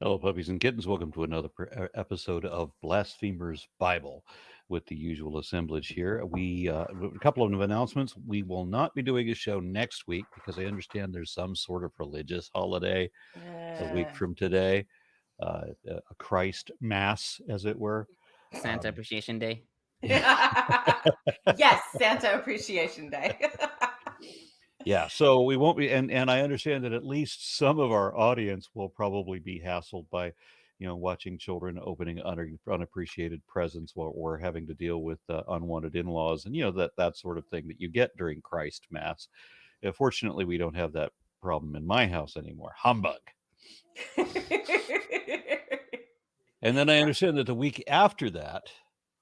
Hello, puppies and kittens. Welcome to another episode of Blasphemer's Bible with the usual assemblage here. A couple of announcements. We will not be doing a show next week because I understand there's some sort of religious holiday a week from today, a Christ Mass, as it were. Santa Appreciation Day. Yes, Santa Appreciation Day. Yeah, so we won't be, and I understand that at least some of our audience will probably be hassled by, watching children opening unappreciated presents while we're having to deal with unwanted in-laws and that sort of thing that you get during Christ Mass. Fortunately, we don't have that problem in my house anymore. Humbug. And then I understand that the week after that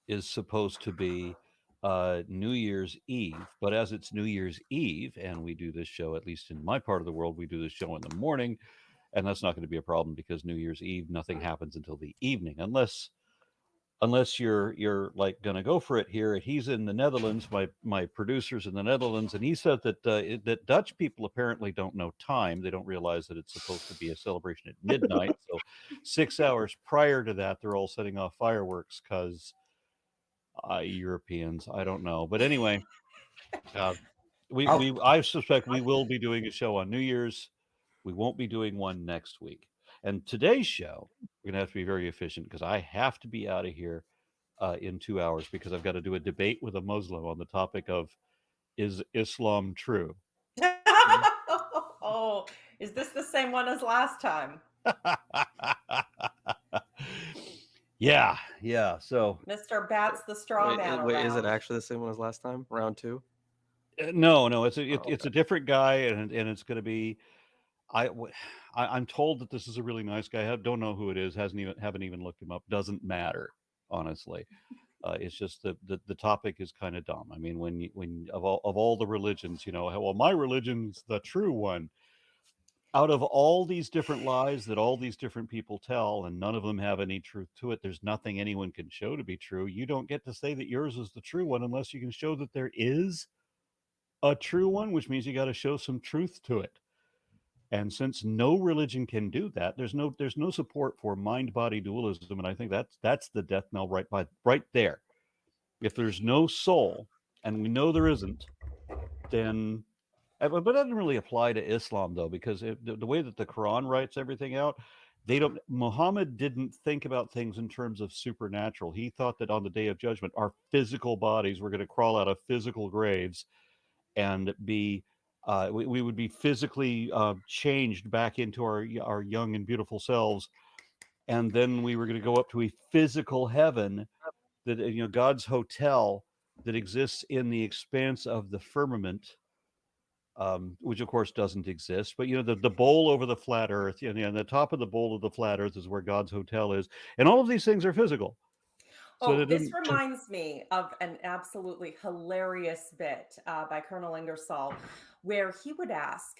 is supposed to be New Year's Eve. But as it's New Year's Eve, and we do this show, at least in my part of the world, we do this show in the morning, and that's not going to be a problem because New Year's Eve, nothing happens until the evening, unless you're like going to go for it here. He's in the Netherlands, my producer's in the Netherlands, and he said that Dutch people apparently don't know time. They don't realize that it's supposed to be a celebration at midnight. So 6 hours prior to that, they're all setting off fireworks because Europeans, I don't know. But anyway, I suspect we will be doing a show on New Year's. We won't be doing one next week. And today's show, we're going to have to be very efficient because I have to be out of here in 2 hours because I've got to do a debate with a Muslim on the topic of, is Islam true? Oh, is this the same one as last time? Yeah. So Mr. Bats the straw man. Wait, is it actually the same one as last time? Round two? No. It's a different guy, and it's going to be. I'm told that this is a really nice guy. I don't know who it is. Haven't even looked him up. Doesn't matter, honestly. It's just the topic is kind of dumb. I mean, when of all the religions, well, my religion's the true one. Out of all these different lies that all these different people tell, and none of them have any truth to it, there's nothing anyone can show to be true. You don't get to say that yours is the true one unless you can show that there is a true one, which means you got to show some truth to it. And since no religion can do that, there's no support for mind-body dualism, and I think that's the death knell right there. If there's no soul, and we know there isn't, then. But that doesn't really apply to Islam, though, because the way that the Quran writes everything out, Muhammad didn't think about things in terms of supernatural. He thought that on the Day of Judgment, our physical bodies were going to crawl out of physical graves and be, we would be physically changed back into our young and beautiful selves. And then we were going to go up to a physical heaven, that God's hotel that exists in the expanse of the firmament. Which of course doesn't exist, but the bowl over the flat earth, and the top of the bowl of the flat earth is where God's hotel is, and all of these things are physical. So this reminds me of an absolutely hilarious bit by Colonel Ingersoll, where he would ask,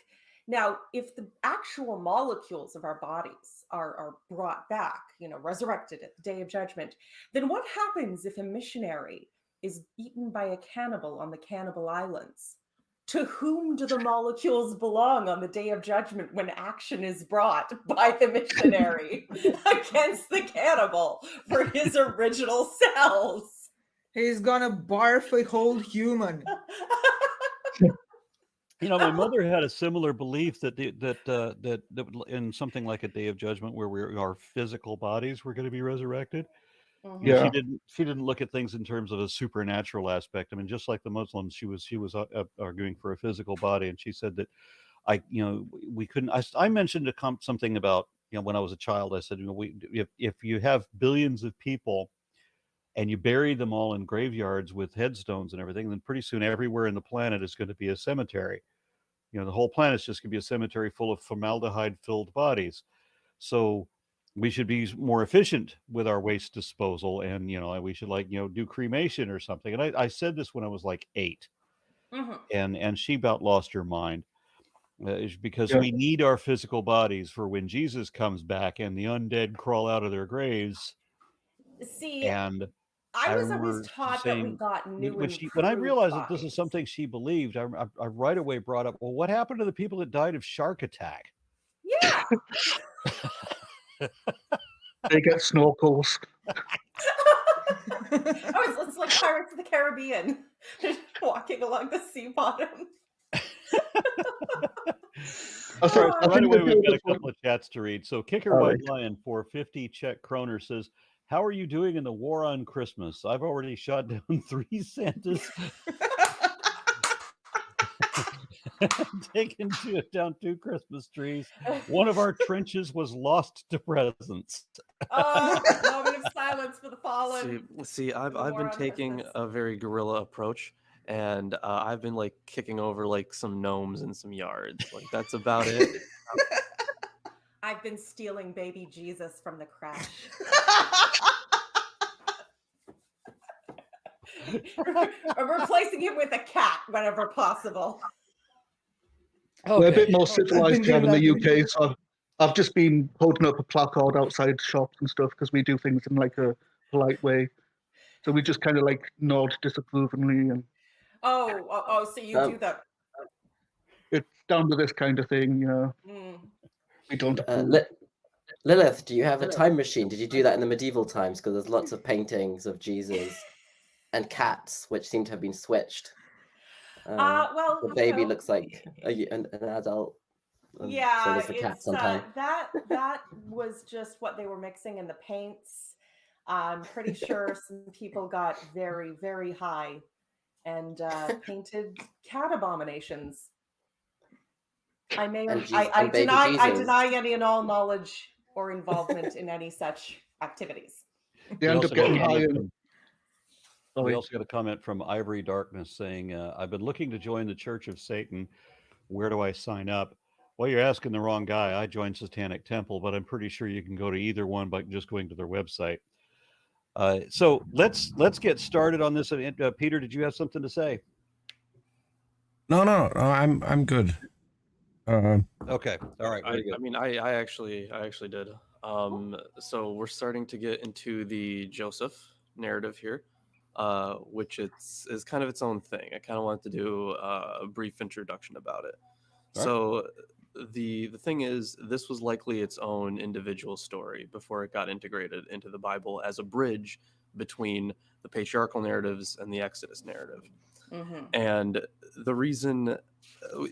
now, if the actual molecules of our bodies are brought back, resurrected at the Day of Judgment, then what happens if a missionary is eaten by a cannibal on the Cannibal Islands? To whom do the molecules belong on the Day of Judgment when action is brought by the missionary against the cannibal for his original cells? He's gonna barf a whole human. My mother had a similar belief that in something like a Day of Judgment where our physical bodies were going to be resurrected. Mm-hmm. Yeah, she didn't look at things in terms of a supernatural aspect. I mean, just like the Muslims, she was arguing for a physical body, and she said that we couldn't. I mentioned something about when I was a child. I said if you have billions of people and you bury them all in graveyards with headstones and everything, then pretty soon everywhere in the planet is going to be a cemetery. The whole planet's just going to be a cemetery full of formaldehyde-filled bodies. So we should be more efficient with our waste disposal, and we should do cremation or something. And I said this when I was like 8, mm-hmm. and she about lost her mind because we need our physical bodies for when Jesus comes back and the undead crawl out of their graves. See, and I was always taught that we got new. When I realized that this is something she believed, I right away brought up, well, what happened to the people that died of shark attack? Yeah. They get snorkels. It's like Pirates of the Caribbean. They're walking along the sea bottom. I think, All right, so I right think away the we've got a beautiful- couple of chats to read. So Kicker All White right. Lion for 50 Czech kroner says, "How are you doing in the war on Christmas? I've already shot down 3 Santas, taken down 2 Christmas trees. One of our trenches was lost to presents." Moment of silence for the fallen. See, for the I've war been on taking Christmas. a very guerrilla approach, and I've been like kicking over like some gnomes in some yards. Like that's about it. I've been stealing baby Jesus from the crash. Or replacing him with a cat whenever possible. We're a bit more I've been civilized here doing in the that. UK, so I've just been holding up a placard outside shops and stuff because we do things in like a polite way. So we just kind of like nod disapprovingly, and So you do that. it's down to this kind of thing, you know. Mm. We don't approve. Lilith, do you have a time machine? Did you do that in the medieval times? Because there's lots of paintings of Jesus and cats, which seem to have been switched. Well, the baby looks like an adult. So yeah, does the cat it's sometimes. that was just what they were mixing in the paints. I'm pretty sure some people got very, very high and painted cat abominations. I may And I baby I Jesus. deny any and all knowledge or involvement in any such activities. They We end also up got a getting high. comment And, from- We sorry. also got a comment from Ivory Darkness saying, "I've been looking to join the Church of Satan. Where do I sign up?" Well, you're asking the wrong guy. I joined Satanic Temple, but I'm pretty sure you can go to either one by just going to their website. So let's get started on this. Peter, did you have something to say? No, I'm good. Okay, all right, very good. I mean, I actually did. So we're starting to get into the Joseph narrative here, which is kind of its own thing. I kind of wanted to do a brief introduction about it. All right. So the thing is, this was likely its own individual story before it got integrated into the Bible as a bridge between the patriarchal narratives and the Exodus narrative. Mm-hmm. And the reason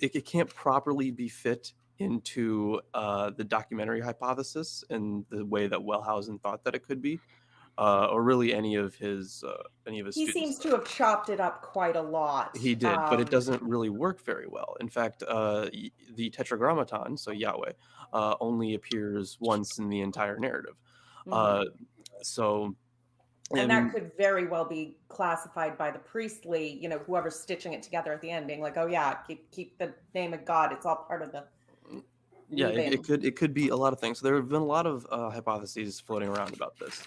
it can't properly be fit into the documentary hypothesis in the way that Wellhausen thought that it could be, or really any of his He students. seems to have chopped it up quite a lot. He did, but it doesn't really work very well. In fact, the Tetragrammaton, so Yahweh, only appears once in the entire narrative. So. And that could very well be classified by the priestly, whoever's stitching it together at the end, being like, "Oh yeah, keep the name of God. It's all part of the." Yeah, it could be a lot of things. There have been a lot of hypotheses floating around about this.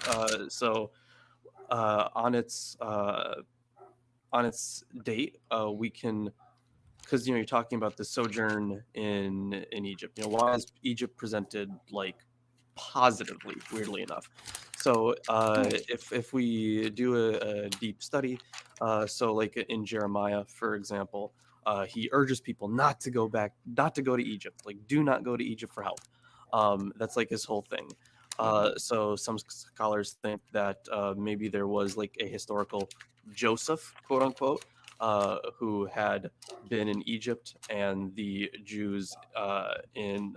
On its date, we can, because you're talking about the sojourn in Egypt. Why is Egypt presented like positively? Weirdly enough. So if we do a deep study, so like in Jeremiah, for example, he urges people not to go to Egypt. Like, do not go to Egypt for help. That's like his whole thing. So some scholars think that maybe there was like a historical Joseph, quote unquote, who had been in Egypt, and the Jews in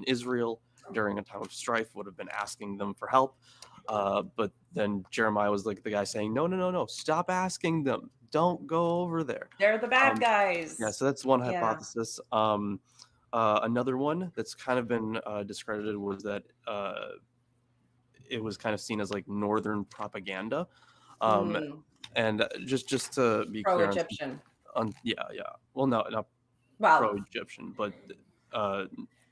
Israel during a time of strife would have been asking them for help. But then Jeremiah was like the guy saying, no, stop asking them. Don't go over there. They're the bad guys. Yeah, so that's one hypothesis. Another one that's kind of been discredited was that it was kind of seen as like northern propaganda. And just to be clear, pro-Egyptian. Well, no, not pro-Egyptian, but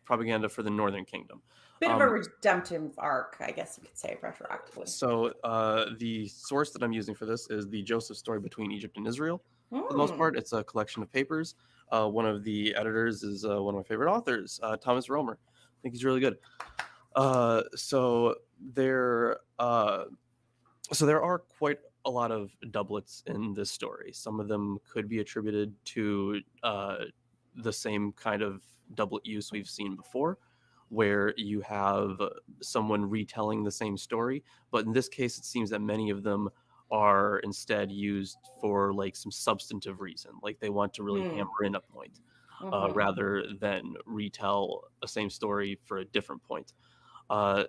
propaganda for the Northern Kingdom. Bit of a redemptive arc, I guess you could say, retroactively. So the source that I'm using for this is the Joseph story between Egypt and Israel. For the most part, it's a collection of papers. One of the editors is one of my favorite authors, Thomas Romer. I think he's really good. So there are quite a lot of doublets in this story. Some of them could be attributed to the same kind of doublet use we've seen before. where you have someone retelling the same story, but in this case, it seems that many of them are instead used for like some substantive reason, like they want to really hammer in a point, rather than retell a same story for a different point.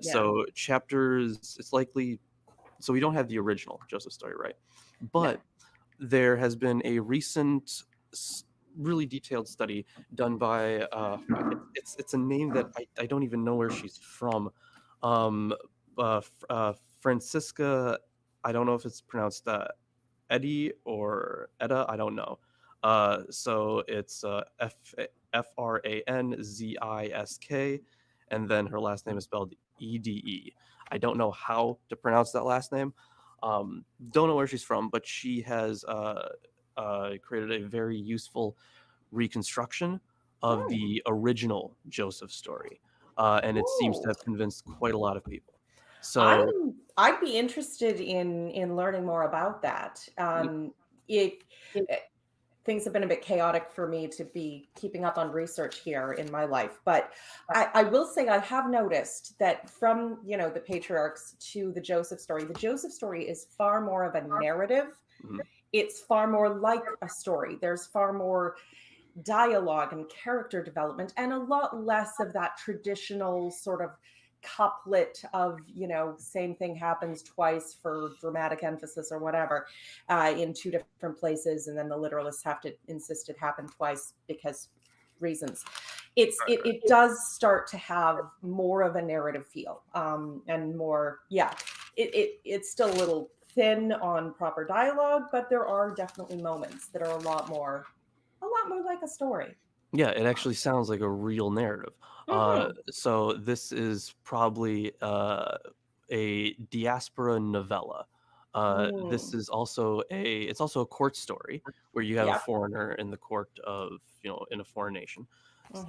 So chapters, it's likely, so we don't have the original Joseph story, right? But there has been a recent, really detailed study done by it's a name that I don't even know where she's from. Francisca, I don't know if it's pronounced Eddie or Etta, I don't know. So it's Franzisk, and then her last name is spelled Ede. I don't know how to pronounce that last name. Don't know where she's from, but she has created a very useful reconstruction of the original Joseph story, and it seems to have convinced quite a lot of people. So I'd be interested in learning more about that. It, things have been a bit chaotic for me to be keeping up on research here in my life, but I will say I have noticed that from the patriarchs to the Joseph story is far more of a narrative. It's far more like a story. There's far more dialogue and character development, and a lot less of that traditional sort of couplet of same thing happens twice for dramatic emphasis or whatever, in two different places, and then the literalists have to insist it happened twice because reasons. It does start to have more of a narrative feel, and more it's still a little thin on proper dialogue, but there are definitely moments that are a lot more like a story. Yeah, it actually sounds like a real narrative. So this is probably a diaspora novella. This is also it's also a court story where you have a foreigner in the court of in a foreign nation.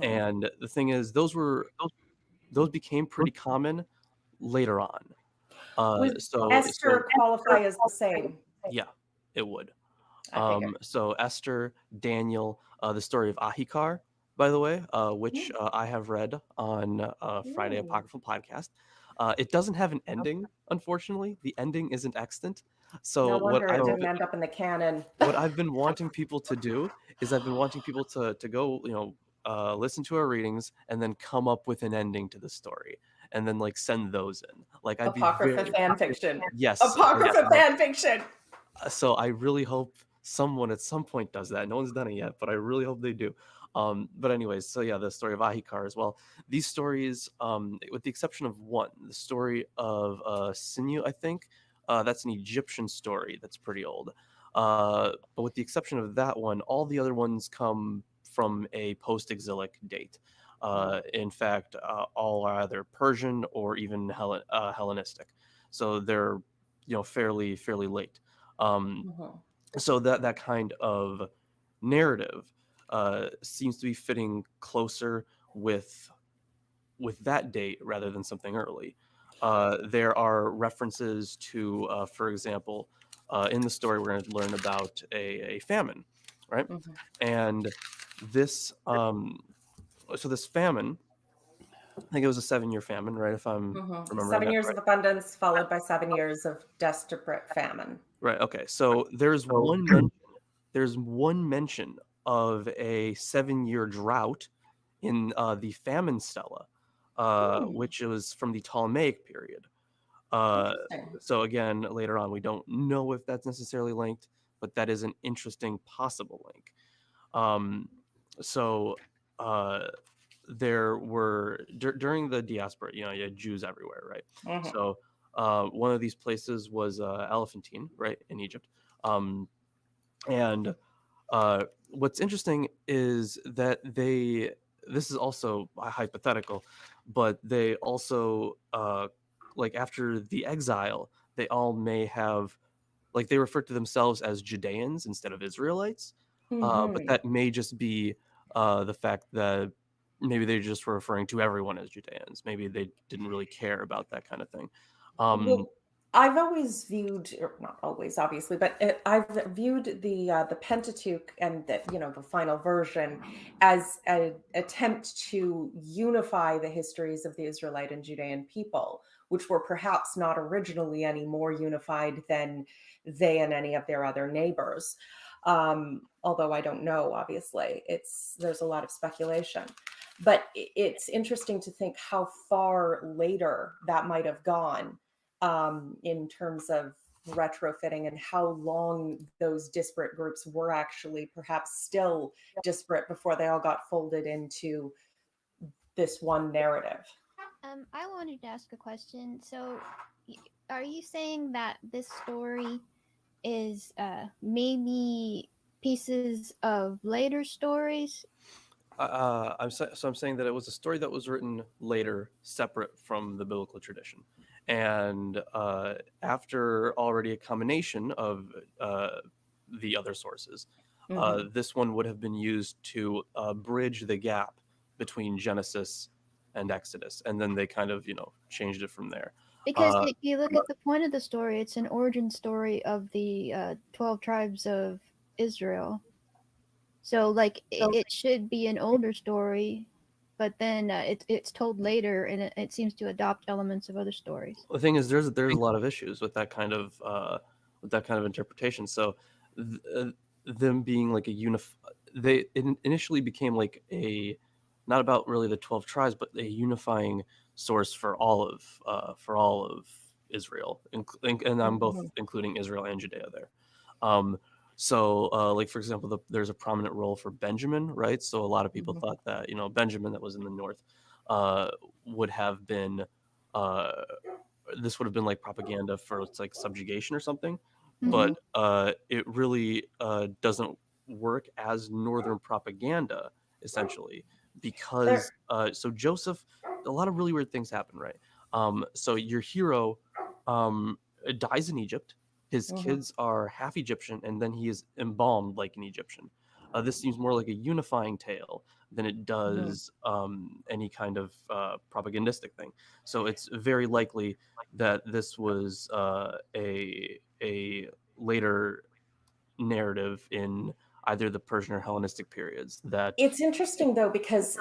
And the thing is, those became pretty common later on. Would So Esther qualify as the same? yeah, it would. I figured. So Esther, Daniel, the story of Ahikar, by the way, which I have read on Friday Apocryphal podcast. It doesn't have an ending, unfortunately. The ending isn't extant. So No wonder it didn't end up in the canon. what I've been wanting people to do is I've been wanting people to go, listen to our readings and then come up with an ending to the story and then like send those in. Like I'd Apocrypha be fan fiction. Yes. Apocrypha fan fiction. So I really hope someone at some point does that. No one's done it yet, but I really hope they do. But anyways, so yeah, the story of Ahikar as well. These stories, with the exception of one, the story of Sinew, I think, that's an Egyptian story that's pretty old. But with the exception of that one, all the other ones come from a post-exilic date. In fact, all are either Persian or even Hellenistic. So they're fairly late. So that kind of narrative seems to be fitting closer with that date rather than something early. There are references to, for example, in the story we're going to learn about a famine, right? And this, so this famine, I think it was a 7-year famine, right? If I'm remembering 7 that years right. of abundance followed by 7 years of desperate famine. Right. Okay. So there's one mention. There's one mention of a 7-year drought in the famine stela, which was from the Ptolemaic period. So again, later on, we don't know if that's necessarily linked, but that is an interesting possible link. So there were during the diaspora, you had Jews everywhere, right? So one of these places was Elephantine, right, in Egypt. And what's interesting is that this is also hypothetical, but they also, like after the exile, they all may have, like they refer to themselves as Judeans instead of Israelites. But that may just be the fact that maybe they just were referring to everyone as Judeans. Maybe they didn't really care about that kind of thing. Well, I've always viewed, or not always, obviously, but I've viewed the Pentateuch and the final version as an attempt to unify the histories of the Israelite and Judean people, which were perhaps not originally any more unified than they and any of their other neighbors. Although I don't know, obviously, there's a lot of speculation. But it's interesting to think how far later that might have gone. In terms of retrofitting and how long those disparate groups were actually perhaps still disparate before they all got folded into this one narrative. I wanted to ask a question. So, are you saying that this story is maybe pieces of later stories? I'm saying that it was a story that was written later, separate from the biblical tradition, and after already a combination of the other sources, this one would have been used to bridge the gap between Genesis and Exodus, and then they kind of changed it from there. Because if you look at the point of the story, it's an origin story of the 12 tribes of Israel. So, like, it should be an older story, but then it's told later, and it seems to adopt elements of other stories. The thing is, there's a lot of issues with that kind of interpretation. So, them being like they initially became like not about really the 12 tribes, but a unifying source for all of Israel, and I'm both including Israel and Judea there. So, like, for example, there's a prominent role for Benjamin, right? So a lot of people thought that, Benjamin that was in the north would have been, this would have been like propaganda for like subjugation or something. But it really doesn't work as northern propaganda, essentially, because so Joseph, a lot of really weird things happen, right? So your hero dies in Egypt. His kids are half Egyptian, and then he is embalmed like an Egyptian. This seems more like a unifying tale than it does any kind of propagandistic thing. So it's very likely that this was a later narrative in either the Persian or Hellenistic periods. That It's interesting though, because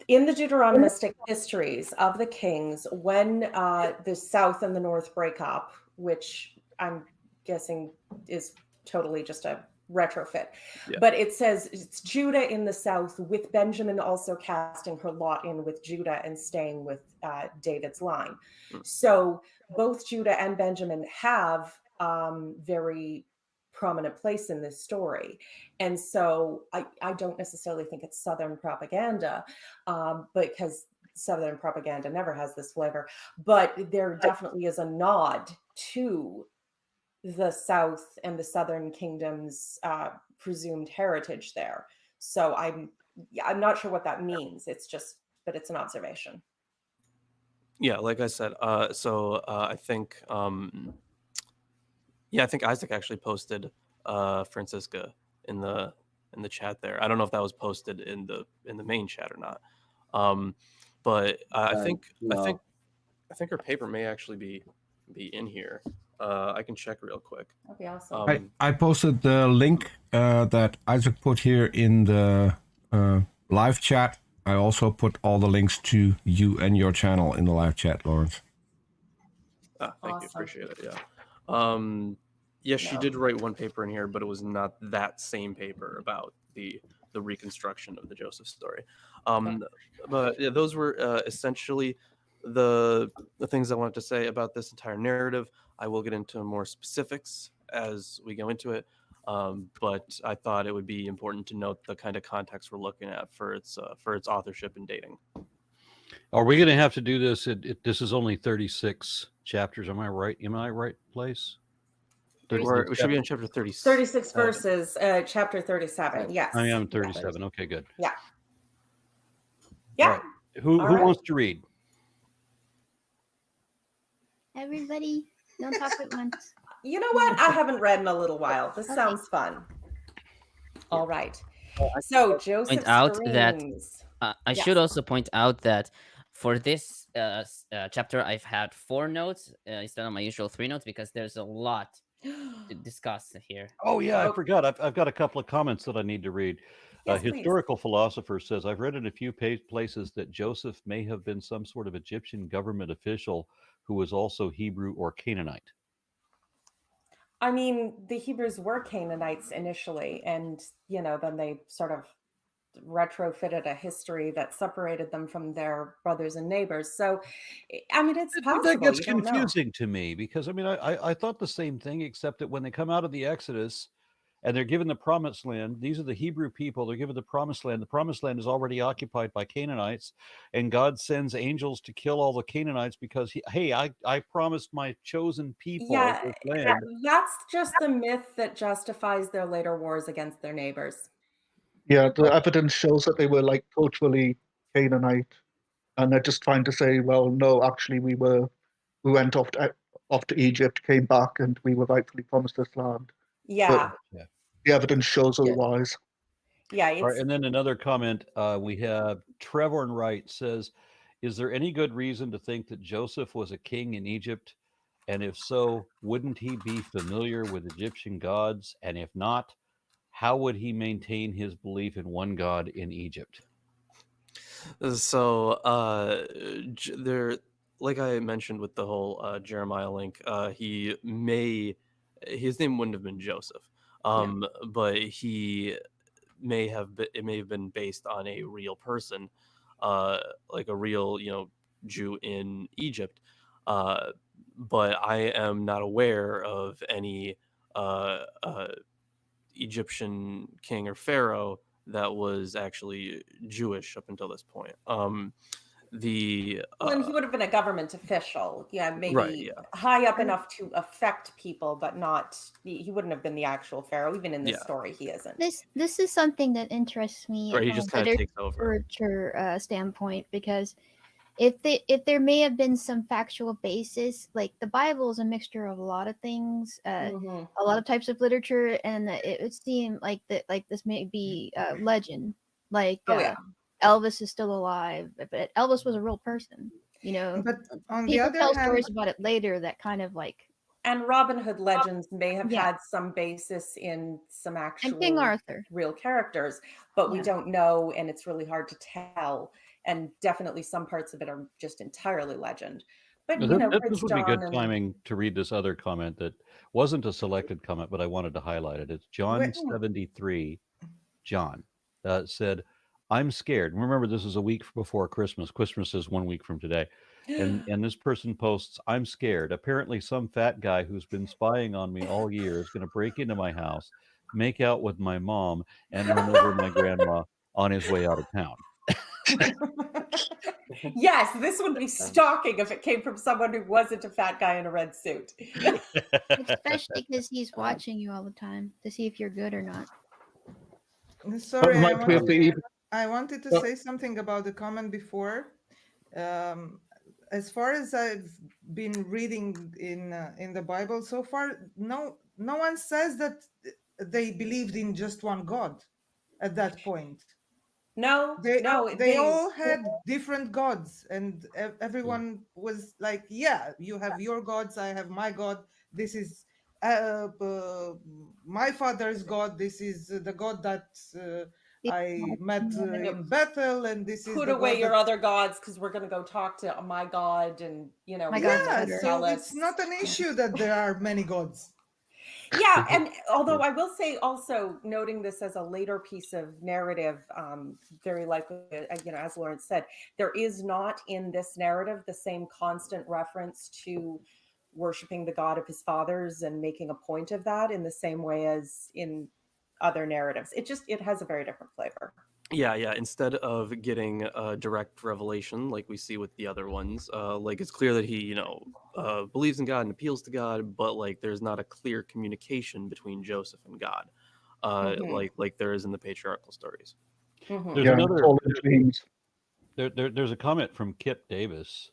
in the Deuteronomistic histories of the kings, when the south and the north break up, which I'm guessing is totally just a retrofit, but it says it's Judah in the south, with Benjamin also casting her lot in with Judah and staying with David's line. So both Judah and Benjamin have very prominent place in this story. And so I don't necessarily think it's Southern propaganda, because Southern propaganda never has this flavor, but there definitely is a nod to the South and the Southern kingdom's presumed heritage there. So I'm not sure what that means. But it's an observation. Yeah, like I said, so I think I think Isaac actually posted Francisca in the chat there. I don't know if that was posted in the main chat or not. But I think her paper may actually be in here. I can check real quick. That'd be awesome. I posted the link that Isaac put here in the live chat. I also put all the links to you and your channel in the live chat, Lawrence. Thank you, appreciate it. Yeah. Yes, she did write one paper in here, but it was not that same paper about the reconstruction of the Joseph story. But yeah, those were essentially the things I wanted to say about this entire narrative. I will get into more specifics as we go into it, but I thought it would be important to note the kind of context we're looking at for its authorship and dating. Are we going to have to do this? This is only 36 chapters. Am I right? Am I right place? We should be on chapter 36. 36 verses, chapter 37. Yes. I am 37. Okay, good. Yeah. Yeah. Right. Who wants to read? Everybody, don't talk at once. You know what? I haven't read in a little while. This sounds fun. All right. So Joseph I should also point out that For this chapter, I've had 4 notes instead of my usual 3 notes because there's a lot to discuss here. Oh yeah, I Oh, forgot. I've got a couple of comments that I need to read. yes, please. Historical philosopher says, I've read in a few places that Joseph may have been some sort of Egyptian government official who was also Hebrew or Canaanite. I mean, the Hebrews were Canaanites initially, and then they sort of retrofitted a history that separated them from their brothers and neighbors. So, I mean, it's That possible. gets You don't know. confusing to me because I thought the same thing, except that when they come out of the Exodus and they're given the promised land, these are the Hebrew people, they're given the promised land. The promised land is already occupied by Canaanites, and God sends angels to kill all the Canaanites because I promised my chosen people Yeah, this land. that's just the myth that justifies their later wars against their neighbors. Yeah, the evidence shows that they were like culturally Canaanite, and they're just trying to say, well, no, actually, we went off to Egypt, came back, and we were rightfully promised this land. Yeah, Yeah. The evidence shows otherwise. yeah, All right, it's and then another comment we have Trevor and Wright says, is there any good reason to think that Joseph was a king in Egypt? And if so, wouldn't he be familiar with Egyptian gods? And if not, how would he maintain his belief in one God in Egypt? So there, like I mentioned with the whole Jeremiah link, his name wouldn't have been Joseph, but it may have been based on a real person, like a real Jew in Egypt. But I am not aware of any Egyptian king or pharaoh that was actually Jewish up until this point. The Well, and he would have been a government official. Yeah, right, maybe yeah, high up enough to affect people, but not. He wouldn't have been the actual pharaoh. Even in this yeah, story, he isn't. This is something that interests me right. He from just a kind of takes over. literature standpoint, because if there may have been some factual basis, like the Bible is a mixture of a lot of things, Mhm. a lot of types of literature, and it would seem like this may be legend. Like Oh yeah. Elvis is still alive, but Elvis was a real person. But on the People other tell hand, stories about it later that kind of like. And Robin Hood legends may have Yeah. had some basis in some And King actual Arthur. real characters, but we Yeah. don't know, and it's really hard to tell. And definitely some parts of it are just entirely legend. But This Prince would be good John and timing to read this other comment that wasn't a selected comment, but I wanted to highlight it. It's John wait, 73. John said, I'm scared. Remember, this is a week before Christmas. Christmas is 1 week from today. And this person posts, I'm scared. Apparently, some fat guy who's been spying on me all year is going to break into my house, make out with my mom, and run over my grandma on his way out of town. yes, this would be stalking if it came from someone who wasn't a fat guy in a red suit. Especially because he's watching you all the time to see if you're good or not. sorry, reminds me of the even. I wanted to Well- say something about the comment before. As far as I've been reading in the Bible so far, no one says that they believed in just one God at that point. No, They all had different gods, and everyone was like, yeah, you have your gods, I have my god, this is my father's god, this is the god that I met in Bethel, and this is put the away god your that... other gods because we're going to go talk to my God, and My God's yeah, better. so it's not an issue that there are many gods. Yeah, and although I will say also noting this as a later piece of narrative, very likely, as Lawrence said, there is not in this narrative the same constant reference to worshiping the God of his fathers and making a point of that in the same way as in other narratives. It has a very different flavor. Yeah. Instead of getting a direct revelation like we see with the other ones, like it's clear that he, believes in God and appeals to God, but like there's not a clear communication between Joseph and God, like there is in the patriarchal stories. Mhm. There's Yeah, another. it's all in dreams. There's a comment from Kip Davis,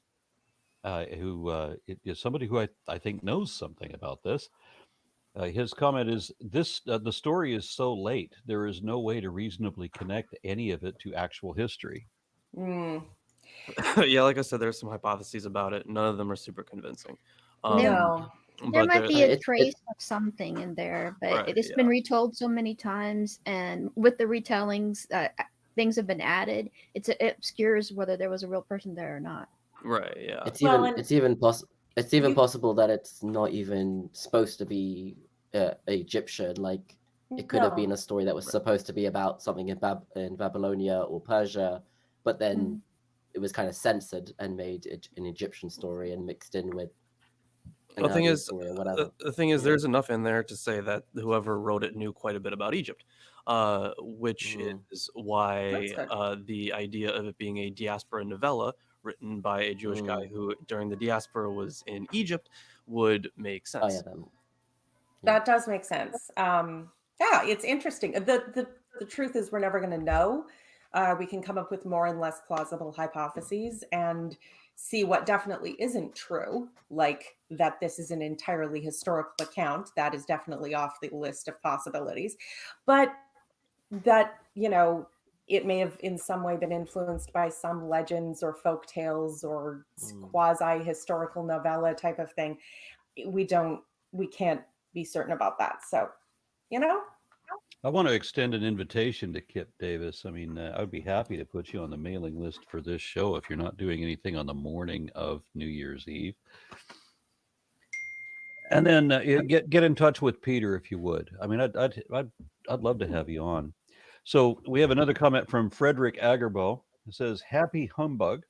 who is somebody who I think knows something about this. His comment is this: the story is so late, there is no way to reasonably connect any of it to actual history. Mm. Yeah, like I said, there's some hypotheses about it. None of them are super convincing. No. There But might be a It- trace of something in there, but Right, it's been retold so many times, and with the retellings, things have been added. It obscures whether there was a real person there or not. right, yeah. It's Well, even and it's even possible. It's even you- possible that it's not even supposed to be Egyptian. Like it could have been No. a story that was supposed to be about something in Babylonia or Persia, but then it was kind of censored and made an Egyptian story and mixed in with an The thing earlier is, story or whatever. the thing is, Yeah. there's enough in there to say that whoever wrote it knew quite a bit about Egypt, which is why That's good. the idea of it being a diaspora novella written by a Jewish guy who, during the diaspora, was in Egypt would make Oh sense. yeah, then. That does make sense. Yeah, it's interesting. The truth is, we're never going to know. We can come up with more and less plausible hypotheses and see what definitely isn't true, like that this is an entirely historical account. That is definitely off the list of possibilities. But that, it may have in some way been influenced by some legends or folk tales or quasi historical novella type of thing. We can't be certain about that. So, I want to extend an invitation to Kip Davis. I mean, I would be happy to put you on the mailing list for this show if you're not doing anything on the morning of New Year's Eve. And then get in touch with Peter if you would. I mean, I'd love to have you on. So we have another comment from Frederick Agerbo. It says, "Happy humbug.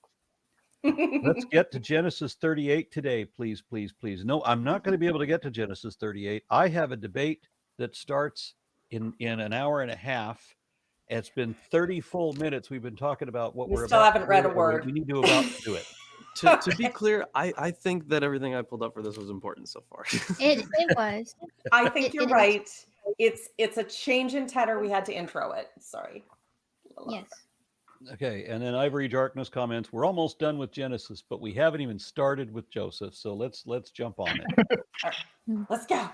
Let's get to Genesis 38 today, please, please, please." No, I'm not going to be able to get to Genesis 38. I have a debate that starts in an hour and a half. It's been 30 full minutes. We've been talking about what we we're still about haven't to read do, a and word. we need to about do it. To be clear, I think that everything I pulled up for this was important so far. It was. I think you're it is. right. It's a change in tenor. We had to intro it. Sorry. Yes. Okay, and then Ivory Darkness comments, "We're almost done with Genesis, but we haven't even started with Joseph. So let's jump on it." All right, let's go.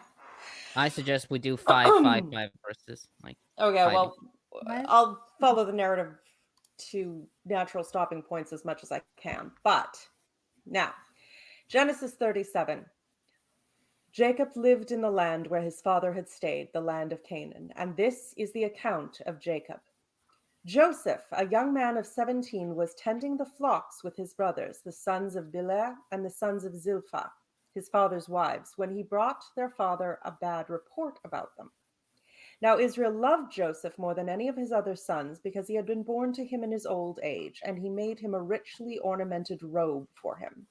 I suggest we do five verses. Like, Okay, five. well, What? I'll follow the narrative to natural stopping points as much as I can. But now, Genesis 37. Jacob lived in the land where his father had stayed, the land of Canaan, and this is the account of Jacob. Joseph, a young man of 17, was tending the flocks with his brothers, the sons of Bilhah and the sons of Zilpah, his father's wives, when he brought their father a bad report about them. Now Israel loved Joseph more than any of his other sons because he had been born to him in his old age, and he made him a richly ornamented robe for him.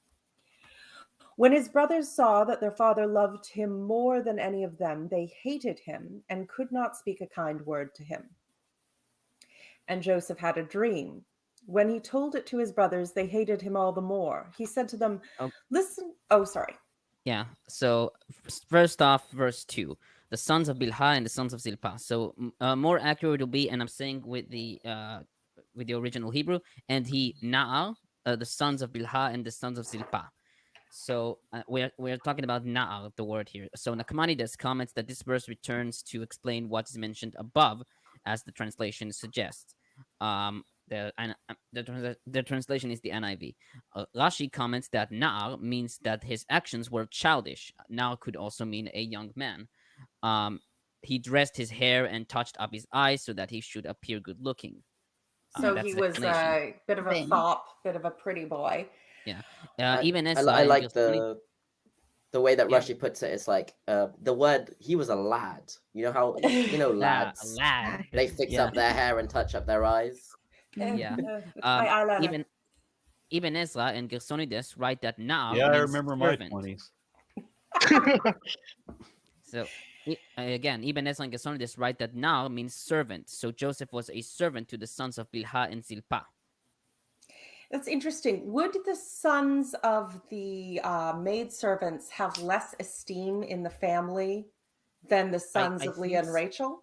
When his brothers saw that their father loved him more than any of them, they hated him and could not speak a kind word to him. And Joseph had a dream. When he told it to his brothers, they hated him all the more. He said to them, "Listen." Oh, sorry. Yeah. So first off, verse 2, the sons of Bilhah and the sons of Zilpah. So more accurate will be, and I'm saying with the original Hebrew, and he Na'al, the sons of Bilhah and the sons of Zilpah. So we're talking about Na'al, the word here. So Nachmanides comments that this verse returns to explain what is mentioned above, as the translation suggests. The translation is the NIV. Rashi comments that Na'al means that his actions were childish. Na'al could also mean a young man. He dressed his hair and touched up his eyes so that he should appear good looking. So that's he the was explanation. a bit of a Vin. fop, bit of a pretty boy. Yeah. Even as I like the way that Yeah. Rashi puts it. It's like the word he was a lad. You know how lads lad. they fix Yeah. up their hair and touch up their eyes. Yeah. My eyeliner. Even Ezra and Gersonides write that Na'al Yeah, I means remember my servant. 20s. So again, Ibn Ezra and Gersonides write that Na'al means servant. So Joseph was a servant to the sons of Bilhah and Zilpah. That's interesting. Would the sons of the maidservants have less esteem in the family than the sons of Leah and Rachel?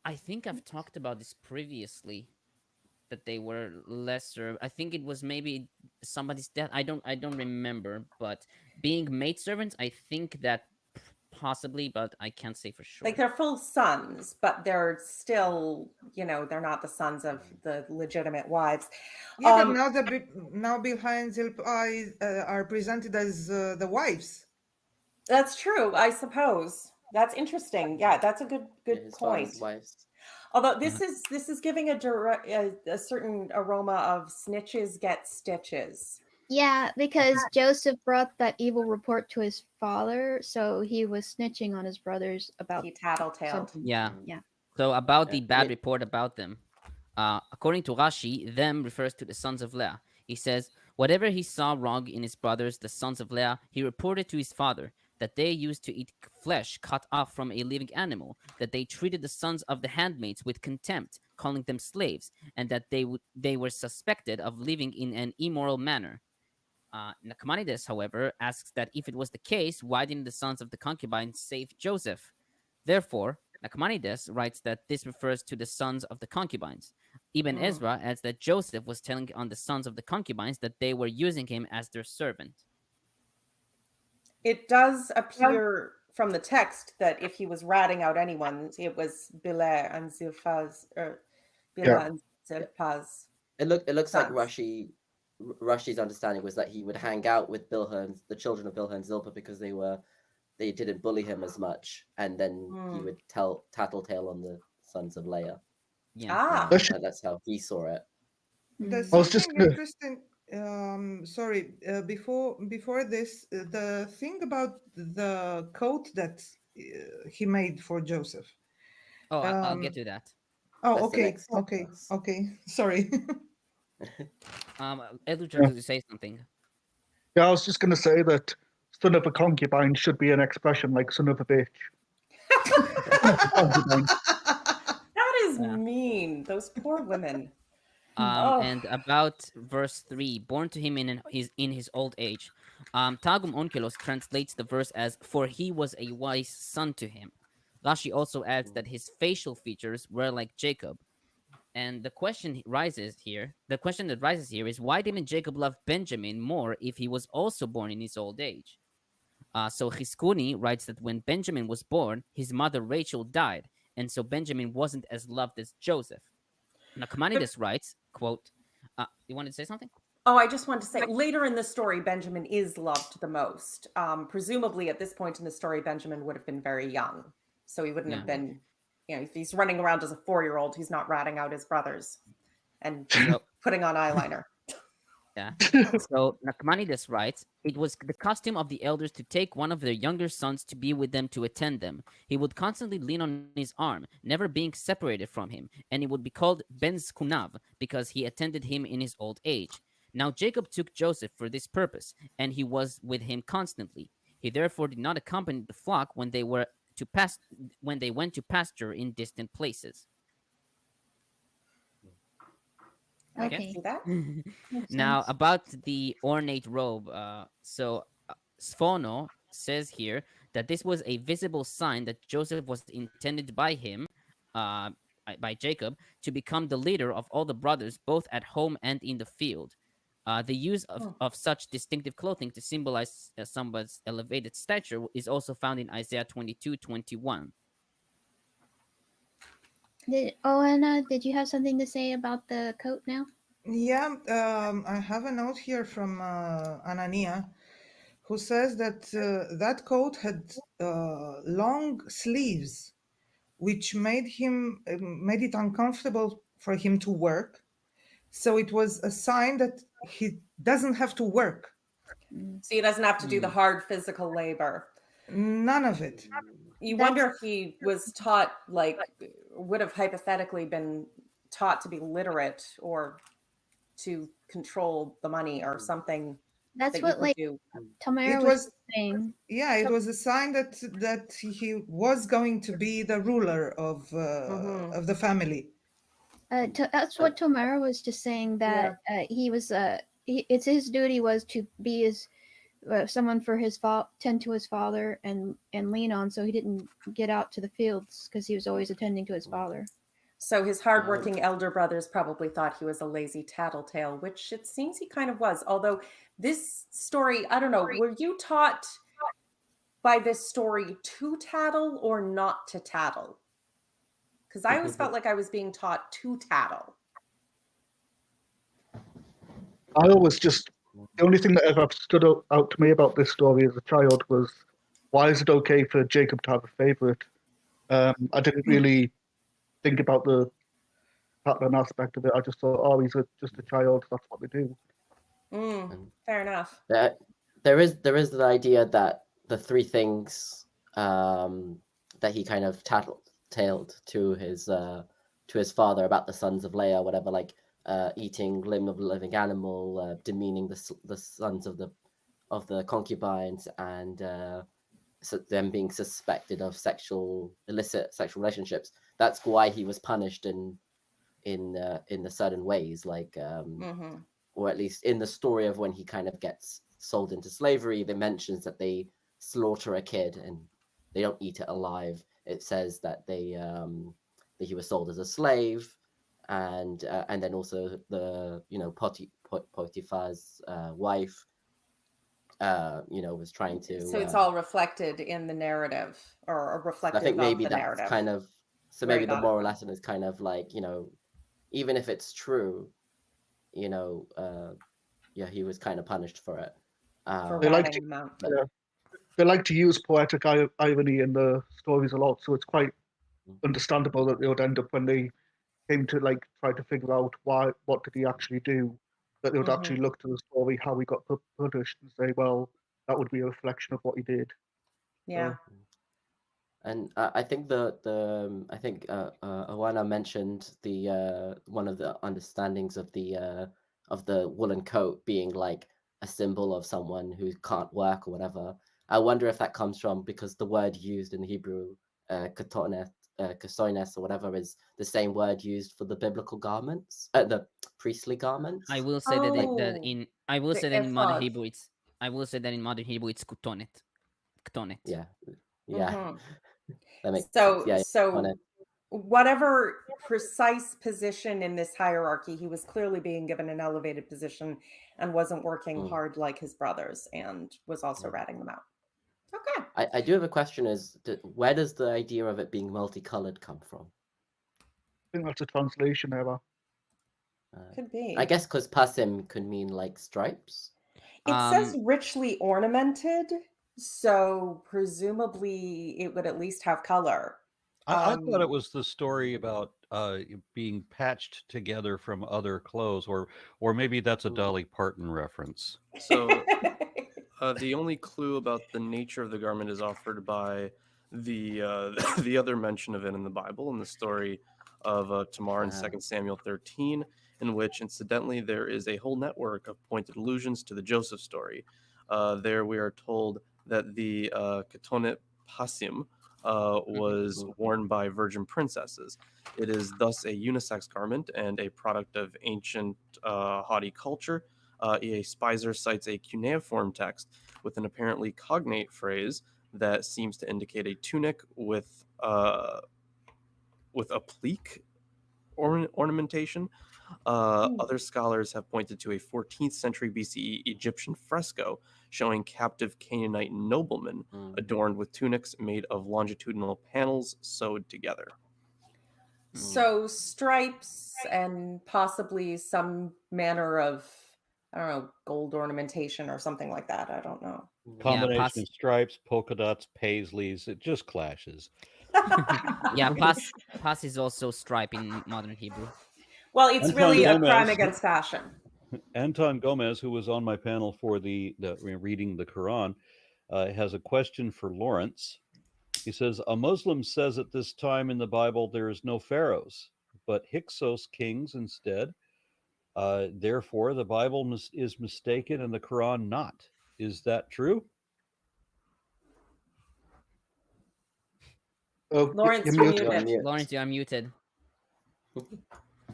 I think I've talked about this previously, that they were lesser. I think it was maybe somebody's death. I don't remember, but being maidservants, I think that Possibly, but I can't say for sure. Like they're full sons, but they're still, they're not the sons of the legitimate wives. Yeah, but now Bilhah and Zilpah are presented as the wives. That's true, I suppose. That's interesting. Yeah, that's a good his point. father's wives. Although this is giving a certain aroma of snitches get stitches. Yeah, because Joseph brought that evil report to his father, so he was snitching on his brothers about He tattletaled. something. Yeah. Yeah. So about Yeah, the bad it- report about them, according to Rashi, them refers to the sons of Leah. He says, whatever he saw wrong in his brothers, the sons of Leah, he reported to his father that they used to eat flesh cut off from a living animal, that they treated the sons of the handmaids with contempt, calling them slaves, and that they were suspected of living in an immoral manner. Nachmanides, however, asks that if it was the case, why didn't the sons of the concubines save Joseph? Therefore, Nachmanides writes that this refers to the sons of the concubines. Ibn Ezra adds that Joseph was telling on the sons of the concubines that they were using him as their servant. It does appear from the text that if he was ratting out anyone, it was Bilhah and Zilpah's, or Bilhah and Zilpah's. It looks like sons. Rashi's understanding was that he would hang out with Bilhah and the children of Bilhah and Zilpah because they didn't bully him as much, and then he would tattletale on the sons of Leah. Yeah. That's how he saw it. There's I was just something gonna- interesting. Sorry, before this, the thing about the coat that he made for Joseph. Oh, I'll get to that. Oh, That's the okay, next okay, class. okay. Sorry. Edu tried to say something. Yeah, I was just going to say that son of a concubine should be an expression like son of a bitch. Concubine. That is mean. Those poor women. And about verse 3, born to him in his old age. Targum Onkelos translates the verse as, for he was a wise son to him. Rashi also adds that his facial features were like Jacob. And the question that rises here is, why didn't Jacob love Benjamin more if he was also born in his old age? So Chizkuni writes that when Benjamin was born, his mother Rachel died, and so Benjamin wasn't as loved as Joseph. Nachmanides writes, quote, you wanted to say something? Oh, I just wanted to say, later in the story, Benjamin is loved the most. Presumably, at this point in the story, Benjamin would have been very young. So he wouldn't have been, if he's running around as a 4-year-old, he's not ratting out his brothers and putting on eyeliner. Yeah. So Nachmanides writes, it was the custom of the elders to take one of their younger sons to be with them to attend them. He would constantly lean on his arm, never being separated from him, and he would be called Ben Skunav because he attended him in his old age. Now Jacob took Joseph for this purpose, and he was with him constantly. He therefore did not accompany the flock when they went to pasture in distant places. I can see that. Now, about the ornate robe. Sfono says here that this was a visible sign that Joseph was intended by him, by Jacob, to become the leader of all the brothers, both at home and in the field. The use of such distinctive clothing to symbolize someone's elevated stature is also found in Isaiah 22:21. Anna, did you have something to say about the coat now? Yeah, I have a note here from Anania, who says that that coat had long sleeves, which made it uncomfortable for him to work. So it was a sign that he doesn't have to work. So he doesn't have to do the hard physical labor. None of it. You wonder if he was taught, would have hypothetically been taught to be literate or to control the money or something. That's that what do. Tamara was saying. Yeah, it was a sign that he was going to be the ruler of the family. That's what Tamara was just saying, that he was. It's his duty was to be his someone for his tend to his father and lean on, so he didn't get out to the fields because he was always attending to his father. So his hardworking elder brothers probably thought he was a lazy tattletale, which it seems he kind of was. Although this story, I don't know, were you taught by this story to tattle or not to tattle? Because I always felt like I was being taught to tattle. I always just, the only thing that ever stood out to me about this story as a child was, why is it okay for Jacob to have a favorite? I didn't really think about the pattern aspect of it. I just thought, oh, just a child. That's what they do. Fair enough. There is the idea that the three things that he kind of tailed to his father about the sons of Leia, whatever, like eating limb of a living animal, demeaning the sons of the concubines, and so them being suspected of illicit sexual relationships. That's why he was punished in the certain ways, like or at least in the story of when he kind of gets sold into slavery, they mentions that they slaughter a kid and they don't eat it alive. It says that that he was sold as a slave, and then also the Potiphar's wife was trying to. So it's all reflected in the narrative, or reflective I think maybe of the that's narrative. kind of maybe the moral lesson is kind of like, even if it's true, he was kind of punished for it. They like to use poetic irony in the stories a lot, so it's quite understandable that they would end up, when they came to like try to figure out what did he actually do, that they would actually look to the story how he got punished and say, well, that would be a reflection of what he did. Yeah. And I think Oana mentioned the one of the understandings of the woolen coat being like a symbol of someone who can't work or whatever. I wonder if that comes from, because the word used in Hebrew, katonet, kasoines or whatever, is the same word used for the biblical garments, the priestly garments. I will say that in modern Hebrew it's kutonet. Ktonet. Yeah. That makes sense. Yeah, so whatever precise position in this hierarchy, he was clearly being given an elevated position and wasn't working hard like his brothers, and was also ratting them out. Okay. I do have a question: where does the idea of it being multicolored come from? I think that's a translation error. Could be. I guess because pasim could mean like stripes. It says richly ornamented, so presumably it would at least have color. I thought it was the story about being patched together from other clothes, or maybe that's a Dolly Parton reference. So the only clue about the nature of the garment is offered by the the other mention of it in the Bible, in the story of Tamar in 2 Samuel 13, in which incidentally there is a whole network of pointed allusions to the Joseph story. There we are told that the katonet pasim was worn by virgin princesses. It is thus a unisex garment and a product of ancient haughty culture. E.A. Spicer cites a cuneiform text with an apparently cognate phrase that seems to indicate a tunic with a pleek ornamentation. Other scholars have pointed to a 14th century BCE Egyptian fresco showing captive Canaanite noblemen adorned with tunics made of longitudinal panels sewed together. So stripes and possibly some manner of, I don't know, gold ornamentation or something like that. I don't know. Combination of stripes, polka dots, paisleys. It just clashes. Yeah, pas is also stripe in modern Hebrew. Well, it's really a crime against fashion. Anton Gomez, who was on my panel for the reading the Quran, has a question for Lawrence. He says, a Muslim says at this time in the Bible there is no pharaohs, but Hyksos kings instead. Therefore, the Bible is mistaken and the Quran not. Is that true? Lawrence, you're muted. Lawrence, you are muted.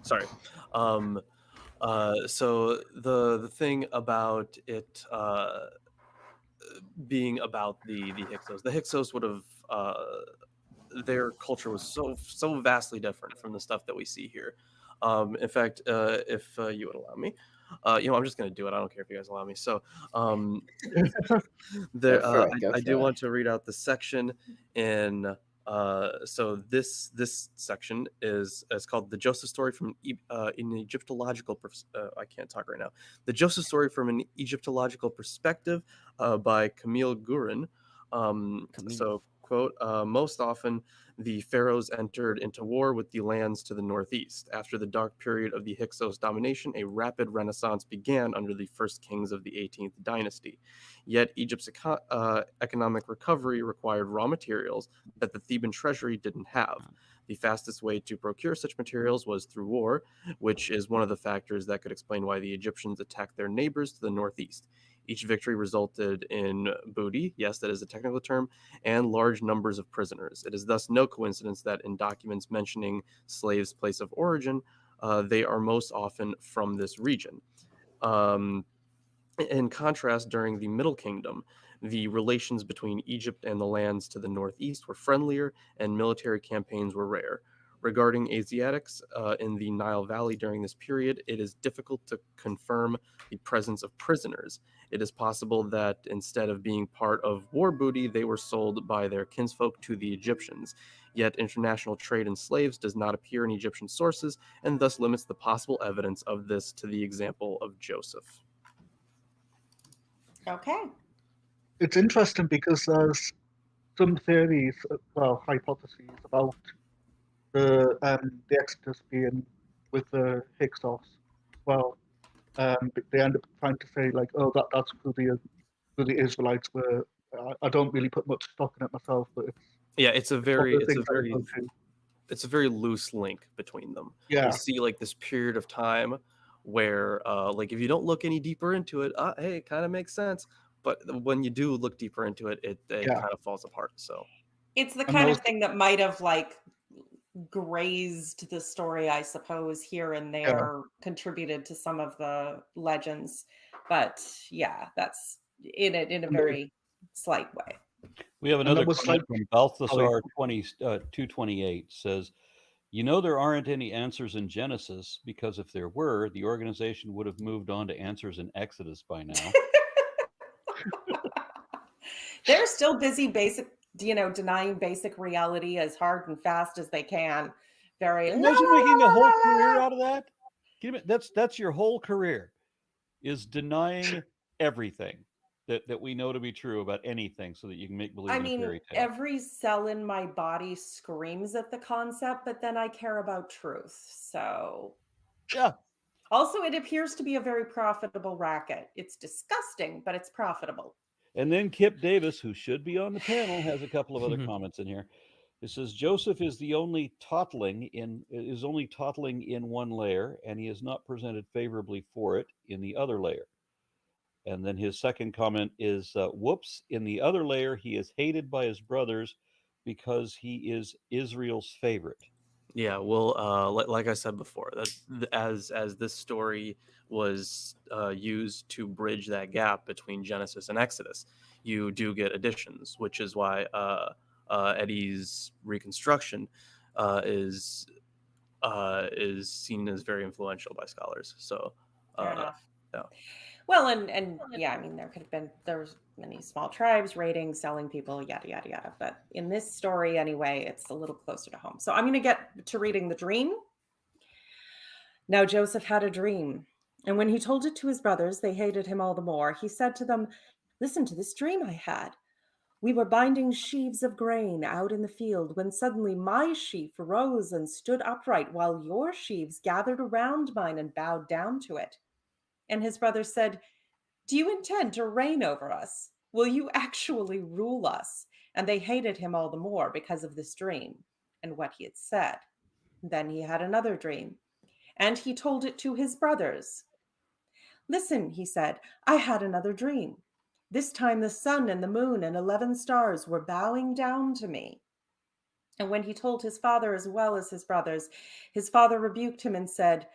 Sorry. So the thing about it being about the Hyksos would have their culture was so vastly different from the stuff that we see here. In fact, if you would allow me, I'm just going to do it. I don't care if you guys allow me. So there, Go I for do it. want to read out the section in. So this section is called the Joseph story from in Egyptological. I can't talk right now. The Joseph story from an Egyptological perspective by Camille Gurin. So quote, most often the pharaohs entered into war with the lands to the northeast. After the dark period of the Hyksos domination, a rapid renaissance began under the first kings of the 18th dynasty. Yet Egypt's economic recovery required raw materials that the Theban treasury didn't have. The fastest way to procure such materials was through war, which is one of the factors that could explain why the Egyptians attacked their neighbors to the northeast. Each victory resulted in booty, yes, that is a technical term, and large numbers of prisoners. It is thus no coincidence that in documents mentioning slaves' place of origin, they are most often from this region. In contrast, during the Middle Kingdom, the relations between Egypt and the lands to the northeast were friendlier, and military campaigns were rare. Regarding Asiatics in the Nile Valley during this period, it is difficult to confirm the presence of prisoners. It is possible that instead of being part of war booty, they were sold by their kinsfolk to the Egyptians. Yet international trade in slaves does not appear in Egyptian sources, and thus limits the possible evidence of this to the example of Joseph. Okay. It's interesting because there's some theories, hypotheses about the Exodus being with the Hyksos as well. But they end up trying to say like, oh, that's who the Israelites were. I don't really put much stock in it myself, but it's a very loose link between them. Yeah. You see like this period of time where like if you don't look any deeper into it, hey, it kind of makes sense. But when you do look deeper into it, it kind of falls apart. So it's the kind of thing that might have like grazed the story, I suppose, here and there, contributed to some of the legends. But yeah, that's in a very slight way. We have another comment from Balthasar 228 says, there aren't any answers in Genesis because if there were, the organization would have moved on to answers in Exodus by now. They're still busy denying basic reality as hard and fast as they can. Imagine making a whole career out of that. That's your whole career, is denying everything that we know to be true about anything so that you can make believe in a fairy tale. Every cell in my body screams at the concept, but then I care about truth. So yeah. Also, it appears to be a very profitable racket. It's disgusting, but it's profitable. And then Kip Davis, who should be on the panel, has a couple of other comments in here. It says Joseph is only tottling in one layer, and he is not presented favorably for it in the other layer. And then his second comment is, whoops, in the other layer, he is hated by his brothers because he is Israel's favorite. Yeah, well, like I said before, that as this story was used to bridge that gap between Genesis and Exodus, you do get additions, which is why Eddie's reconstruction is seen as very influential by scholars. So, fair enough. Yeah. Well, and yeah, I mean, there was many small tribes raiding, selling people, yada, yada, yada. But in this story, anyway, it's a little closer to home. So I'm going to get to reading the dream. Now Joseph had a dream, and when he told it to his brothers, they hated him all the more. He said to them, "Listen to this dream I had. We were binding sheaves of grain out in the field when suddenly my sheaf rose and stood upright while your sheaves gathered around mine and bowed down to it." And his brothers said, "Do you intend to reign over us? Will you actually rule us?" And they hated him all the more because of this dream and what he had said. Then he had another dream, and he told it to his brothers. "Listen," he said, "I had another dream. This time the sun and the moon and 11 stars were bowing down to me." And when he told his father as well as his brothers, his father rebuked him and said,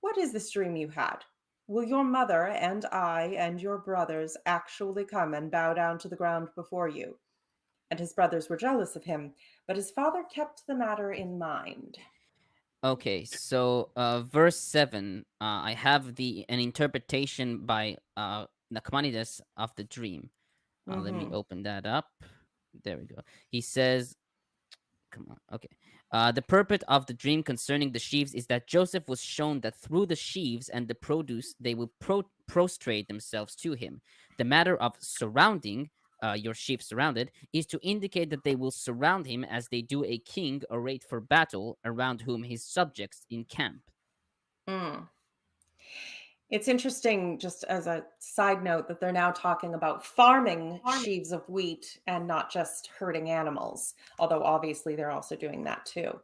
"What is this dream you had? Will your mother and I and your brothers actually come and bow down to the ground before you?" And his brothers were jealous of him, but his father kept the matter in mind. Okay, so verse 7, I have an interpretation by Nachmanides of the dream. Let me open that up. There we go. He says, come on, okay. The purport of the dream concerning the sheaves is that Joseph was shown that through the sheaves and the produce they will prostrate themselves to him. The matter of surrounding, your sheep surrounded, is to indicate that they will surround him as they do a king arrayed for battle around whom his subjects encamp. Mm. It's interesting, just as a side note, that they're now talking about farming sheaves of wheat and not just herding animals, although obviously they're also doing that too.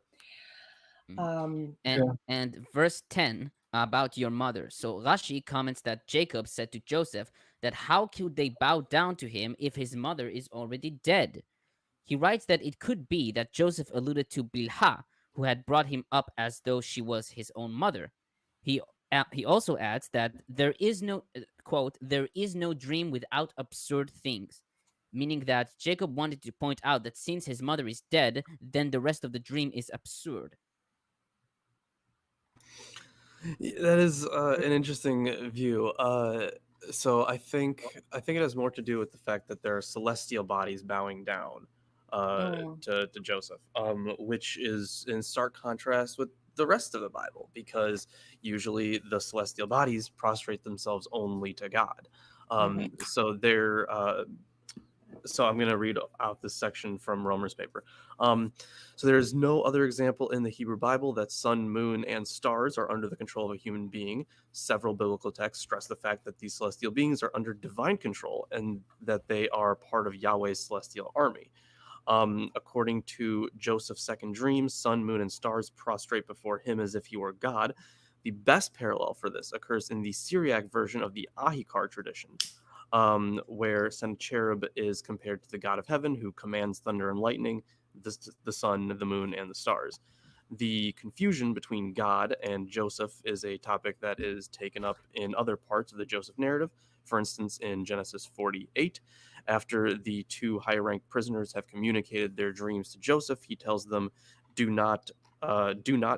And verse 10 about your mother. So Rashi comments that Jacob said to Joseph that how could they bow down to him if his mother is already dead? He writes that it could be that Joseph alluded to Bilhah, who had brought him up as though she was his own mother. He also adds that there is no quote, there is no dream without absurd things, meaning that Jacob wanted to point out that since his mother is dead, then the rest of the dream is absurd. That is an interesting view. So I think it has more to do with the fact that there are celestial bodies bowing down to Joseph, which is in stark contrast with the rest of the Bible, because usually the celestial bodies prostrate themselves only to God. So they're so I'm going to read out this section from Romer's paper. So there is no other example in the Hebrew Bible that sun, moon, and stars are under the control of a human being. Several biblical texts stress the fact that these celestial beings are under divine control and that they are part of Yahweh's celestial army. According to Joseph's second dream, sun, moon, and stars prostrate before him as if he were God. The best parallel for this occurs in the Syriac version of the Ahikar tradition, where Sennacherib is compared to the god of heaven who commands thunder and lightning, the sun, the moon, and the stars. The confusion between God and Joseph is a topic that is taken up in other parts of the Joseph narrative. For instance, in Genesis 48, after the two high-ranked prisoners have communicated their dreams to Joseph, he tells them, do not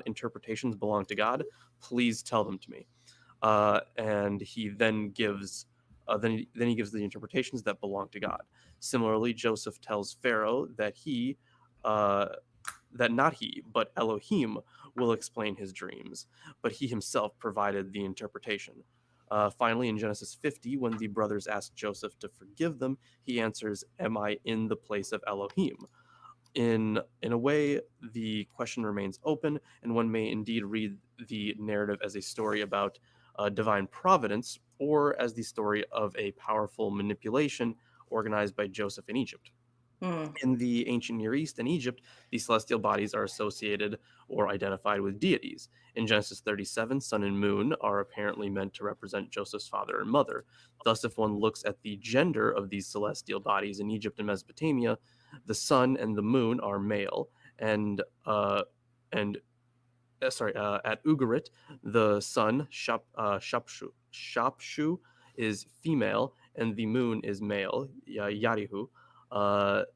interpretations belong to God? Please tell them to me. And he then gives he gives the interpretations that belong to God. Similarly, Joseph tells Pharaoh that that not he, but Elohim will explain his dreams, but he himself provided the interpretation. Finally, in Genesis 50, when the brothers ask Joseph to forgive them, he answers, "Am I in the place of Elohim?" In a way, the question remains open, and one may indeed read the narrative as a story about divine providence, or as the story of a powerful manipulation organized by Joseph in Egypt. In the ancient Near East and Egypt, the celestial bodies are associated or identified with deities. In Genesis 37, sun and moon are apparently meant to represent Joseph's father and mother. Thus, if one looks at the gender of these celestial bodies in Egypt and Mesopotamia, the sun and the moon are male, and at Ugarit, the sun Shapshu is female, and the moon is male, Yarihu.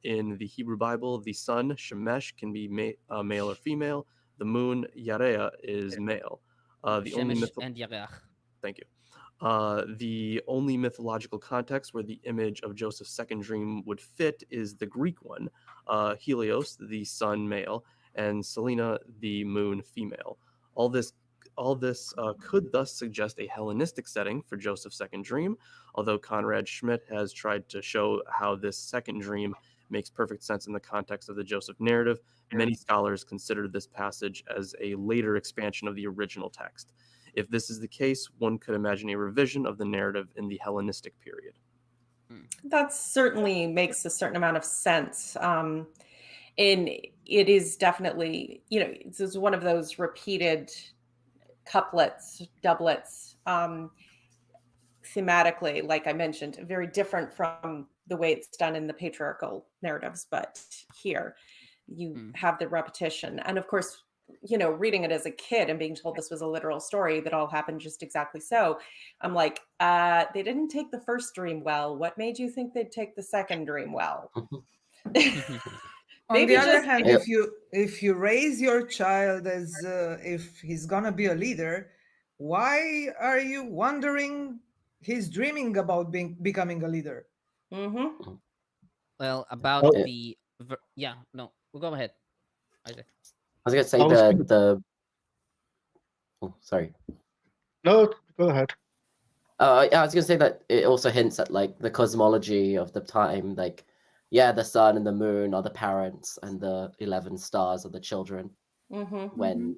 In the Hebrew Bible, the sun Shemesh can be male or female. The moon Yarea is male. Shemesh and Yareach. Thank you. The only mythological context where the image of Joseph's second dream would fit is the Greek one, Helios, the sun male, and Selena, the moon female. All this could thus suggest a Hellenistic setting for Joseph's second dream, although Conrad Schmidt has tried to show how this second dream makes perfect sense in the context of the Joseph narrative. Many scholars consider this passage as a later expansion of the original text. If this is the case, one could imagine a revision of the narrative in the Hellenistic period. That certainly makes a certain amount of sense. And it is definitely, this is one of those repeated couplets, doublets, thematically, like I mentioned, very different from the way it's done in the patriarchal narratives. But here you have the repetition. And of course, reading it as a kid and being told this was a literal story that all happened just exactly so, I'm like, they didn't take the first dream well. What made you think they'd take the second dream well? On Maybe the other just hand, Yep. if you raise your child as if he's gonna be a leader, why are you wondering he's dreaming about becoming a leader? Mm-hmm. Well, about Oh, the yeah, no, we'll go ahead, Isaac. I was gonna say I was gonna, the oh, sorry. no, go ahead. I was gonna say that it also hints at like the cosmology of the time. Like, yeah, the sun and the moon are the parents, and the 11 stars are the children. Mm-hmm. When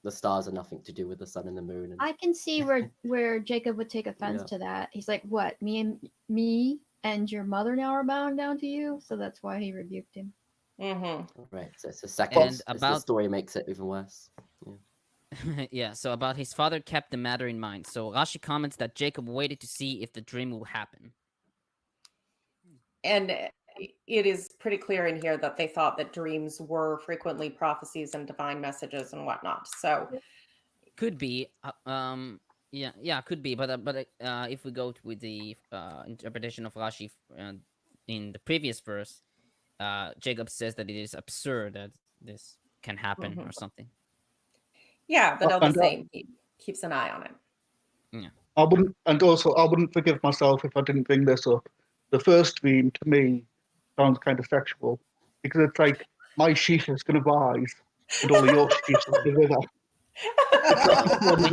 the stars are nothing to do with the sun and the moon. And I can see where Jacob would take offense Yeah. to that. He's like, "What? Me and your mother now are bound down to you." So that's why he rebuked him. Mm-hmm. right, so it's the second. And It's the about story makes it even worse. yeah, so about his father kept the matter in mind. So Rashi comments that Jacob waited to see if the dream will happen. And it is pretty clear in here that they thought that dreams were frequently prophecies and divine messages and whatnot. So Could be, yeah, could be. But if we go with the interpretation of Rashi in the previous verse, Jacob says that it is absurd that this can happen or something. yeah, but all the And same, he keeps an eye on it. Yeah. I wouldn't forgive myself if I didn't bring this up. The first dream to me sounds kind of sexual because it's like my sheaf is going to rise and all of your sheep will be with her.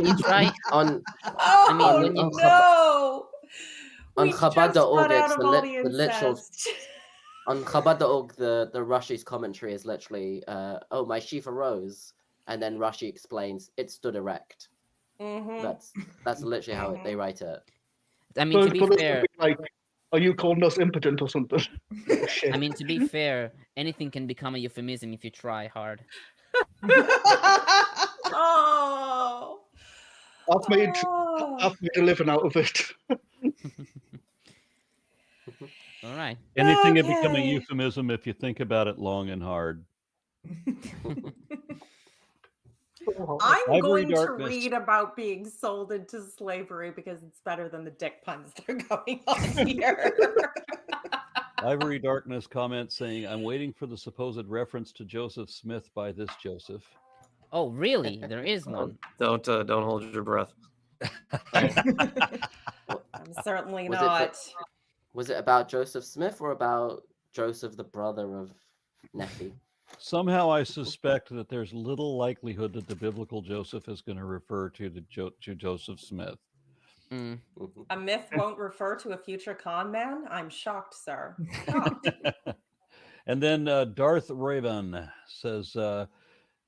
You try On Oh I mean, when you no! on We just Chabad.org, got out it's of the all the literal. incest. On Chabad.org, the Rashi's commentary is literally, "Oh, my sheaf arose," and then Rashi explains it stood erect. Mm-hmm. That's literally how they write it. I mean, to be But it's fair, like, are you calling us impotent or something? Shit. I mean, to be fair, anything can become a euphemism if you try hard. Oh. I've made Oh. a living out of it. All right. Anything can become a Okay. euphemism if you think about it long and hard. I'm Ivory going to darkness. read about being sold into slavery because it's better than the dick puns that are going on here. Ivory Darkness comments saying, "I'm waiting for the supposed reference to Joseph Smith by this Joseph." Oh, really? There is one. Don't hold your breath. I'm certainly Was not. Was it about Joseph Smith or about Joseph, the brother of Nephi? Somehow I suspect that there's little likelihood that the biblical Joseph is going to refer to Joseph Smith. Mm. A myth won't refer to a future con man? I'm shocked, sir. Shocked. And then Darth Raven says,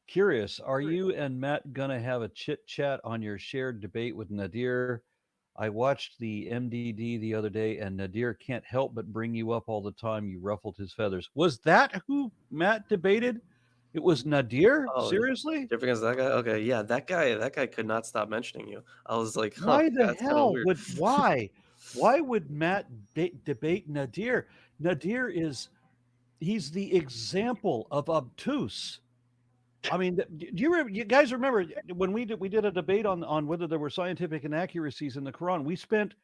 curious, are you and Matt going to have a chit chat on your shared debate with Nadir? I watched the MDD the other day, and Nadir can't help but bring you up all the time. You ruffled his feathers. Was that who Matt debated? It was Nadir? Oh, Seriously? Different as that guy? Okay, yeah, that guy could not stop mentioning you. I was like, huh, Why the that's kind of hell weird. why would Matt debate Nadir? Nadir he's the example of obtuse. I mean, do you guys remember when we did a debate on whether there were scientific inaccuracies in the Quran? We spent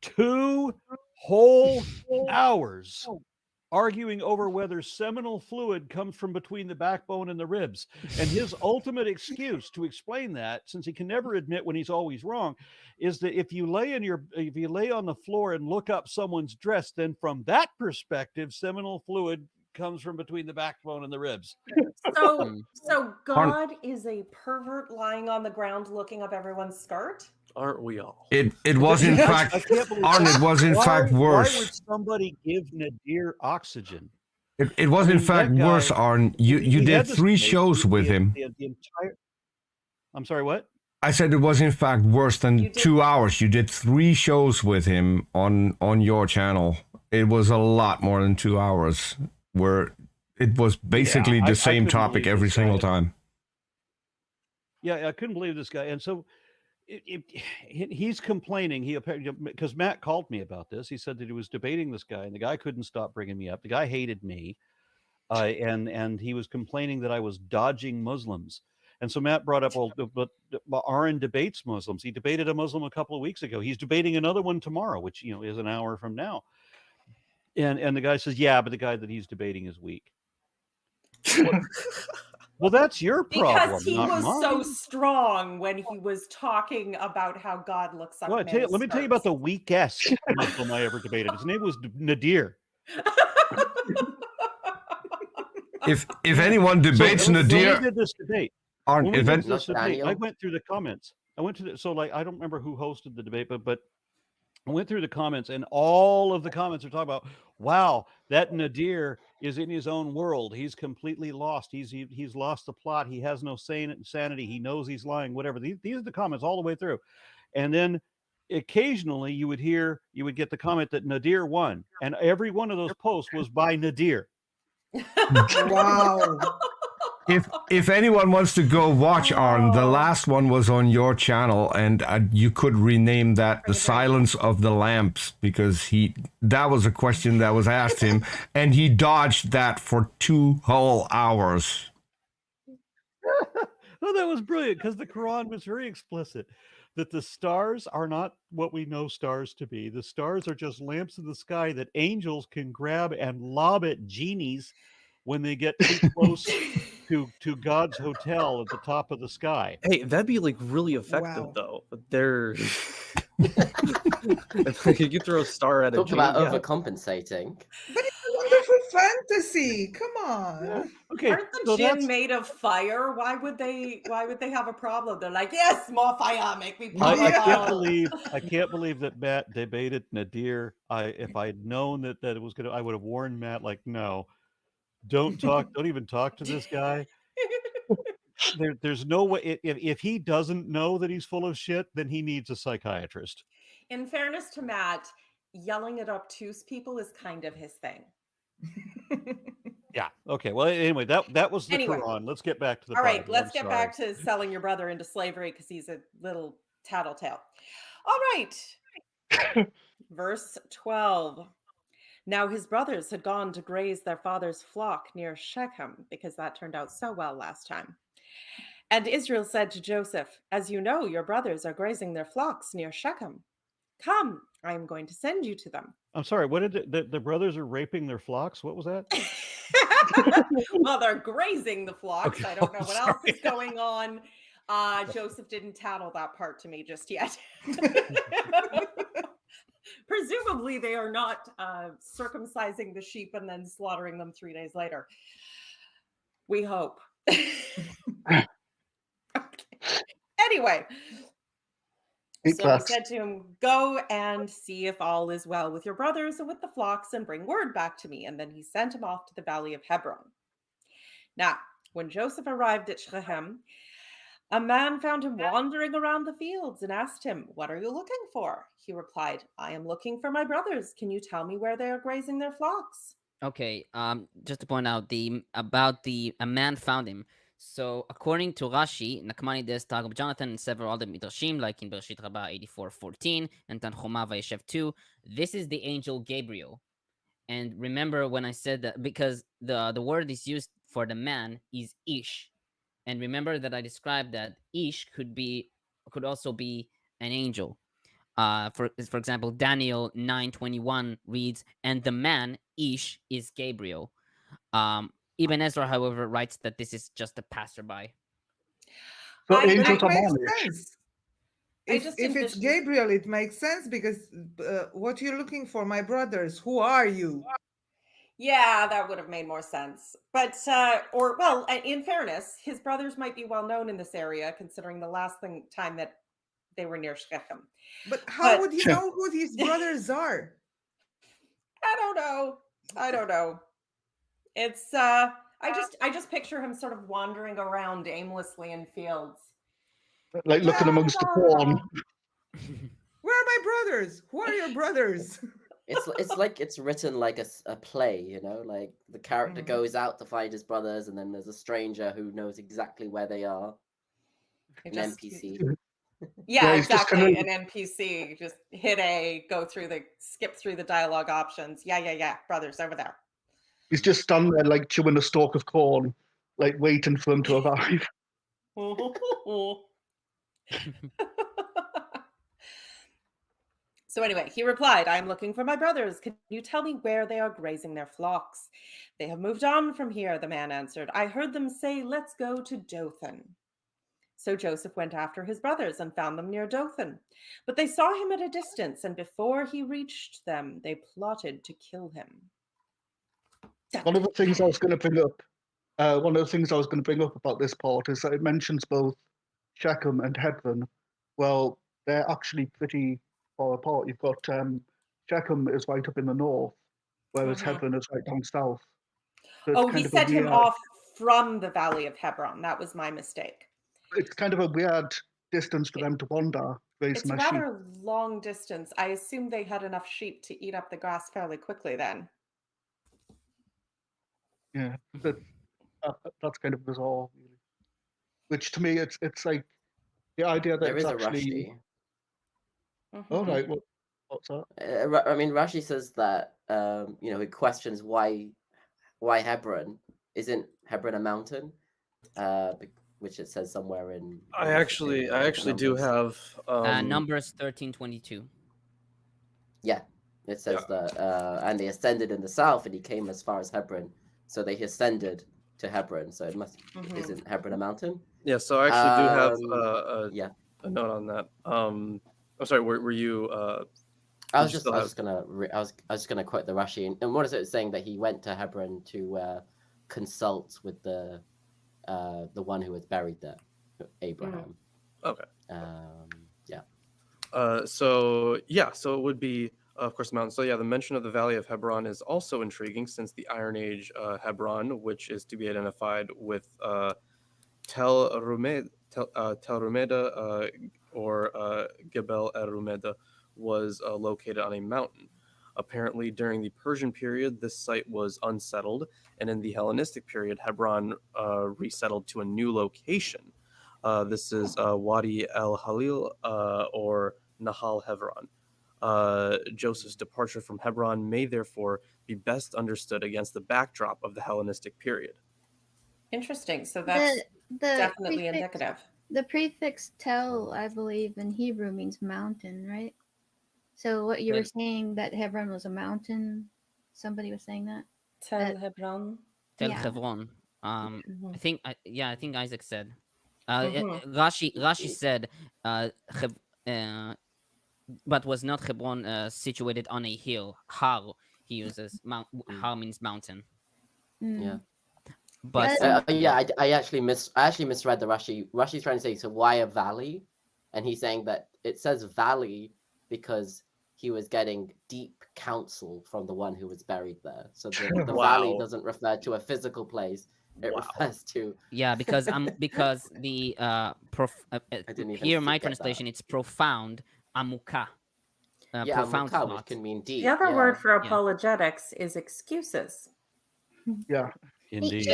2 whole hours arguing over whether seminal fluid comes from between the backbone and the ribs. And his ultimate excuse to explain that, since he can never admit when he's always wrong, is that if you lay on the floor and look up someone's dress, then from that perspective, seminal fluid comes from between the backbone and the ribs. So God is a pervert lying on the ground looking up everyone's skirt? Aren't we all? It was in fact, I can't believe Arn, that. it was in fact Why worse. would somebody give Nadir oxygen? It was in fact worse, Arn. You did 3 shows with him. The entire. I'm sorry, what? I said it was in fact worse than 2 hours. You did 3 shows with him on your channel. It was a lot more than 2 hours, where it was basically the same topic every single time. Yeah, I couldn't believe this guy. And so he's complaining. Because Matt called me about this. He said that he was debating this guy, and the guy couldn't stop bringing me up. The guy hated me, and he was complaining that I was dodging Muslims. And so Matt brought up, well, but Aaron debates Muslims. He debated a Muslim a couple of weeks ago. He's debating another one tomorrow, which is an hour from now. And the guy says, yeah, but the guy that he's debating is weak. Well, that's your problem, Because he not was mine. so strong when he was talking about how God looks up Well, men's let me tell you about skirts. the weakest Muslim I ever debated. His name was Nadir. If anyone debates When we Nadir, did this debate, on when we event, did this Not debate, I Daniel. went through the comments. I went to the, so like I don't remember who hosted the debate, but I went through the comments, and all of the comments are talking about, wow, that Nadir is in his own world. He's completely lost. He's lost the plot. He has no sanity. He knows he's lying. Whatever. These are the comments all the way through, and then occasionally you would get the comment that Nadir won, and every one of those posts was by Nadir. Wow. if anyone wants to go watch Arn, the last one was on your channel, and you could rename that "The Silence of the Lamps" because that was a question that was asked him, and he dodged that for 2 whole hours. Oh, that was brilliant because the Quran was very explicit that the stars are not what we know stars to be. The stars are just lamps in the sky that angels can grab and lob at genies when they get too close to God's hotel at the top of the sky. Hey, that'd be like really effective Wow. though. They're you throw a star at a Talk genie. about Yeah. overcompensating. But it's a wonderful fantasy. Come on. Okay, Aren't the so jinn that's made of fire? Why would they have a problem? They're like, yes, more fire, make me I powerful. can't believe that Matt debated Nadir. If I'd known that it was gonna, I would have warned Matt, like, no, don't even talk to this guy. There's no way. If he doesn't know that he's full of shit, then he needs a psychiatrist. In fairness to Matt, yelling at obtuse people is kind of his thing. Yeah. Okay. Well, anyway, that was the Anyway. Quran. Let's get back to the All right, Bible. let's I'm get sorry. back to selling your brother into slavery because he's a little tattletale. All right. Verse 12. Now his brothers had gone to graze their father's flock near Shechem because that turned out so well last time. And Israel said to Joseph, as you know, your brothers are grazing their flocks near Shechem. Come, I am going to send you to them. I'm sorry. What did the brothers are raping their flocks? What was that? Well, they're grazing the flocks. Okay, I don't know I'm what else is sorry. going on. Joseph didn't tattle that part to me just yet. Presumably, they are not circumcising the sheep and then slaughtering them 3 days later. We hope. Okay. Anyway, so he said to him, go and see if all is well with your brothers and with the flocks and bring word back to me. And then he sent him off to the valley of Hebron. Now, when Joseph arrived at Shechem, a man found him wandering around the fields and asked him, what are you looking for? He replied, I am looking for my brothers. Can you tell me where they are grazing their flocks? Okay, just to point out a man found him. So according to Rashi, Nakmani des Targum Jonathan and several other midrashim, like in Bereshit Rabbah 84:14 and Tanchuma Vayeshev 2, this is the angel Gabriel. And remember when I said that, because the word is used for the man is Ish. And remember that I described that Ish could also be an angel. For example, Daniel 9:21 reads, and the man Ish is Gabriel. Ibn Ezra, however, writes that this is just a passerby. So I- angels It are makes Monish. sense. I If just it's envisioned- Gabriel, it makes sense because what you're looking for, my brothers, who are you? Yeah, that would have made more sense. But, in fairness, his brothers might be well known in this area, considering the last time that they were near Shechem. But how But- would he know who his brothers are? I don't know. It's I just picture him sort of wandering around aimlessly in fields. Like looking amongst the corn. Where are my brothers? Who are your brothers? It's like it's written like a play, you know, like the character Mhm. goes out to find his brothers, and then there's a stranger who knows exactly where they are. An NPC. Yeah, Yeah, he's just exactly. kinda- An NPC. Just hit A, skip through the dialogue options. Yeah. Brothers over there. He's just standing there like chewing a stalk of corn, like waiting for him to arrive. So anyway, he replied, "I am looking for my brothers. Can you tell me where they are grazing their flocks?" "They have moved on from here," the man answered. "I heard them say, 'Let's go to Dothan.'" So Joseph went after his brothers and found them near Dothan. But they saw him at a distance, and before he reached them, they plotted to kill him. One of the things I was going to bring up, about this part is that it mentions both Shechem and Hebron. Well, they're actually pretty far apart. You've got Shechem is right up in the north, whereas Hebron is right down south. So it's Oh, he kind of set a him weird, off from the Valley of Hebron. That was my mistake. it's kind of a weird distance for them to wander It's raising a their sheep. rather long distance. I assume they had enough sheep to eat up the grass fairly quickly then. Yeah, that's kind of bizarre, really. Which to me, it's like the idea that There it's is a actually. Rashi. Oh right, what's that? I mean, Rashi says that you know, he questions why Hebron isn't Hebron a mountain, which it says somewhere in. I actually do have Numbers 13:22. Yeah, it says that, and they ascended in the south, and he came as far as Hebron. So they ascended to Hebron. So it must isn't Hebron a mountain? Yeah. So I actually do have a note on that. I'm sorry. Were you? I was just gonna quote the Rashi, and what is it saying that he went to Hebron to consult with the one who was buried there, Abraham. Okay. Yeah. So it would be, of course, the mountain. So yeah, the mention of the Valley of Hebron is also intriguing, since the Iron Age Hebron, which is to be identified with Tel Rumeda or Gebel El Rumeda, was located on a mountain. Apparently, during the Persian period, this site was unsettled, and in the Hellenistic period, Hebron resettled to a new location. This is Wadi El Halil or Nahal Hebron. Joseph's departure from Hebron may therefore be best understood against the backdrop of the Hellenistic period. Interesting. So that's definitely indicative. The prefix tel, I believe, in Hebrew means mountain, right? So what you were saying, that Hebron was a mountain, somebody was saying that? Tel Hebron. Tel Hebron. I think Isaac said. Rashi said, but was not Hebron situated on a hill? Har, he uses. Har means mountain. Yeah. But I actually misread the Rashi. Rashi's trying to say, so why a valley? And he's saying that it says valley because he was getting deep counsel from the one who was buried there. So the valley doesn't refer to a physical place. It refers to because the here my translation it's profound amuka. Profound amuka, which can mean deep. The other word for apologetics is excuses. Yeah, indeed.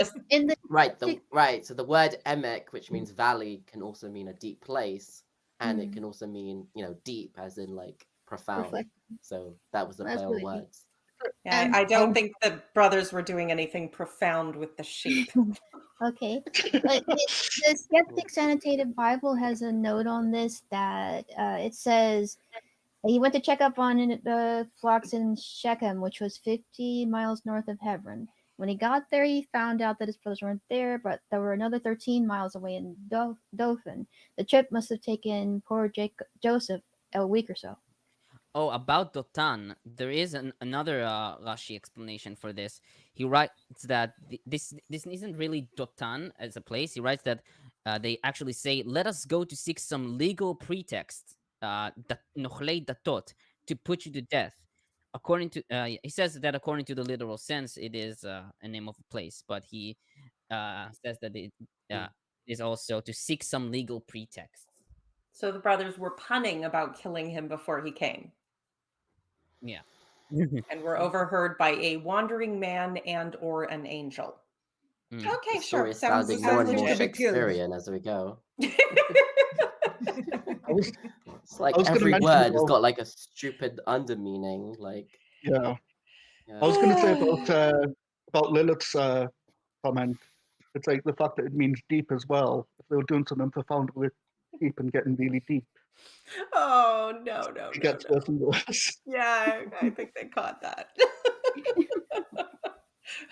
Right. So the word emek, which means valley, can also mean a deep place, and it can also mean, you know, deep as in like profound. So that was the play on words. Yeah, I don't think the brothers were doing anything profound with the sheep. Okay, but the Skeptics Annotated Bible has a note on this that it says he went to check up on the flocks in Shechem, which was 50 miles north of Hebron. When he got there, he found out that his brothers weren't there, but there were another 13 miles away in Dothan. The trip must have taken poor Joseph a week or so. Oh, about Dotan, there is another Rashi explanation for this. He writes that this isn't really Dotan as a place. He writes that they actually say, "Let us go to seek some legal pretext, nochlei datot, to put you to death." According to he says that according to the literal sense, it is a name of a place, but he says that it is also to seek some legal pretext. So the brothers were punning about killing him before he came. Yeah. And were overheard by a wandering man and or an angel. Okay, sure. Sounds more and more Shakespearean as we go. It's like every word has got like a stupid undermeaning. Like I was going to say about Lilith's comment. It's like the fact that it means deep as well. If they were doing something profound with deep and getting really deep. Oh, no, no, It no, gets no. worse and worse. Yeah, I think they caught that.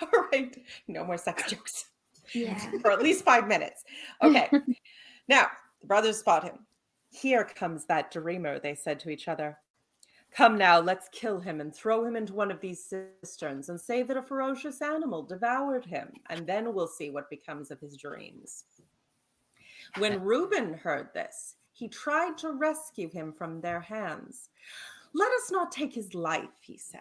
All right. No more sex jokes. Yeah. For at least 5 minutes. Okay. Now, the brothers spot him. Here comes that dreamer, they said to each other. Come now, let's kill him and throw him into one of these cisterns and say that a ferocious animal devoured him, and then we'll see what becomes of his dreams. When Reuben heard this, he tried to rescue him from their hands. Let us not take his life, he said.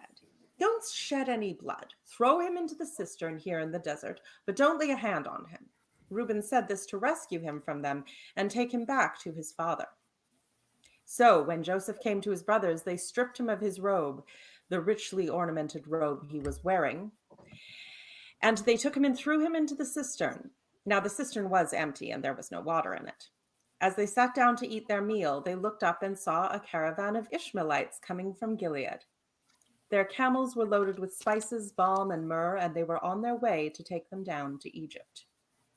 Don't shed any blood. Throw him into the cistern here in the desert, but don't lay a hand on him. Reuben said this to rescue him from them and take him back to his father. So when Joseph came to his brothers, they stripped him of his robe, the richly ornamented robe he was wearing, and they took him and threw him into the cistern. Now the cistern was empty and there was no water in it. As they sat down to eat their meal, they looked up and saw a caravan of Ishmaelites coming from Gilead. Their camels were loaded with spices, balm, and myrrh, and they were on their way to take them down to Egypt.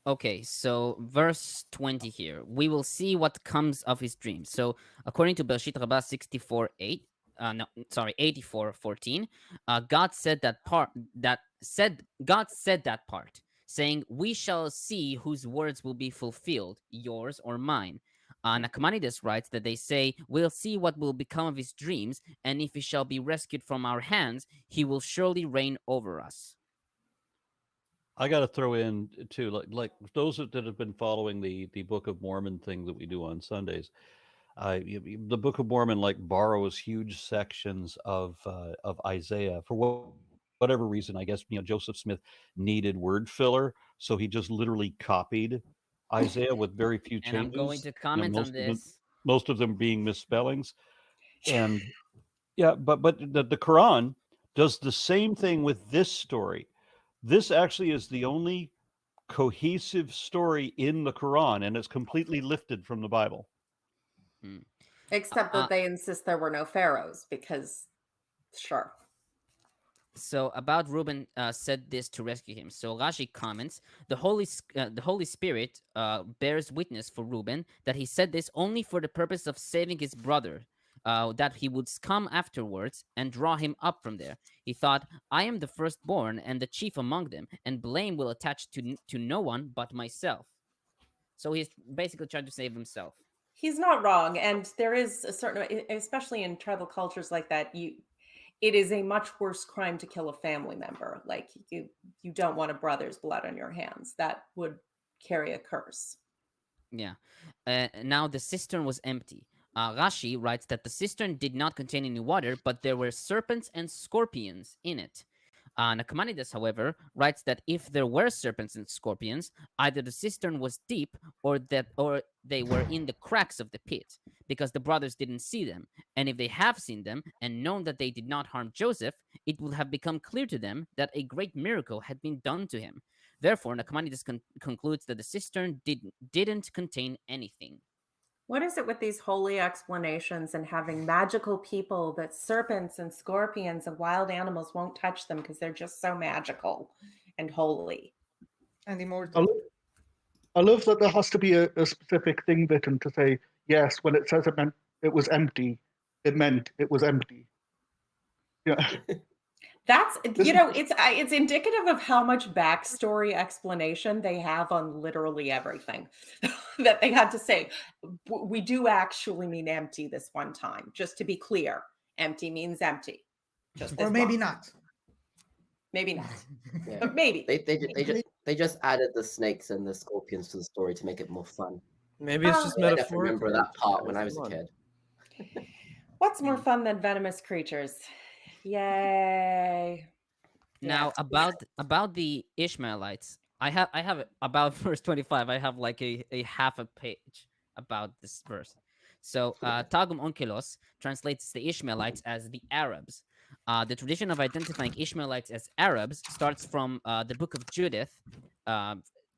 Okay, so verse 20 here. We will see what comes of his dreams. So according to Bereshit Rabbah 64:8, no, sorry, 84:14, God said that part God said that part, saying, "We shall see whose words will be fulfilled, yours or mine." Nachmanides writes that they say, "We'll see what will become of his dreams, and if he shall be rescued from our hands, he will surely reign over us." I got to throw in too, like those that have been following the Book of Mormon thing that we do on Sundays. The Book of Mormon like borrows huge sections of Isaiah for whatever reason. I guess Joseph Smith needed word filler, so he just literally copied Isaiah with very few And I'm going changes. to comment on this. Most of them being misspellings, and yeah, but the Quran does the same thing with this story. This actually is the only cohesive story in the Quran, and it's completely lifted from the Bible. Except that they insist there were no pharaohs because, sure. So about Reuben said this to rescue him. So Rashi comments, the Holy Spirit bears witness for Reuben that he said this only for the purpose of saving his brother, that he would come afterwards and draw him up from there. He thought, I am the firstborn and the chief among them, and blame will attach to no one but myself. So he's basically trying to save himself. He's not wrong, and there is a certain, especially in tribal cultures like that, it is a much worse crime to kill a family member. Like you don't want a brother's blood on your hands. That would carry a curse. Yeah. Now the cistern was empty. Rashi writes that the cistern did not contain any water, but there were serpents and scorpions in it. Nachmanides, however, writes that if there were serpents and scorpions, either the cistern was deep or they were in the cracks of the pit, because the brothers didn't see them. And if they have seen them and known that they did not harm Joseph, it will have become clear to them that a great miracle had been done to him. Therefore, Nachmanides concludes that the cistern didn't contain anything. What is it with these holy explanations and having magical people that serpents and scorpions and wild animals won't touch them because they're just so magical and holy and immortal? I love that there has to be a specific thing written to say, yes, when it says it meant it was empty, it meant it was empty. Yeah. That's, it's indicative of how much backstory explanation they have on literally everything that they had to say. We do actually mean empty this one time, just to be clear. Empty means empty. Or maybe not. Maybe not. Yeah. But maybe. They just added the snakes and the scorpions to the story to make it more fun. Maybe it's just metaphorical. I remember that part when I was a kid. What's more fun than venomous creatures? Yay. Now about the Ishmaelites, I have about verse 25. I have like a half a page about this verse. So Targum Onkelos translates the Ishmaelites as the Arabs. The tradition of identifying Ishmaelites as Arabs starts from the book of Judith.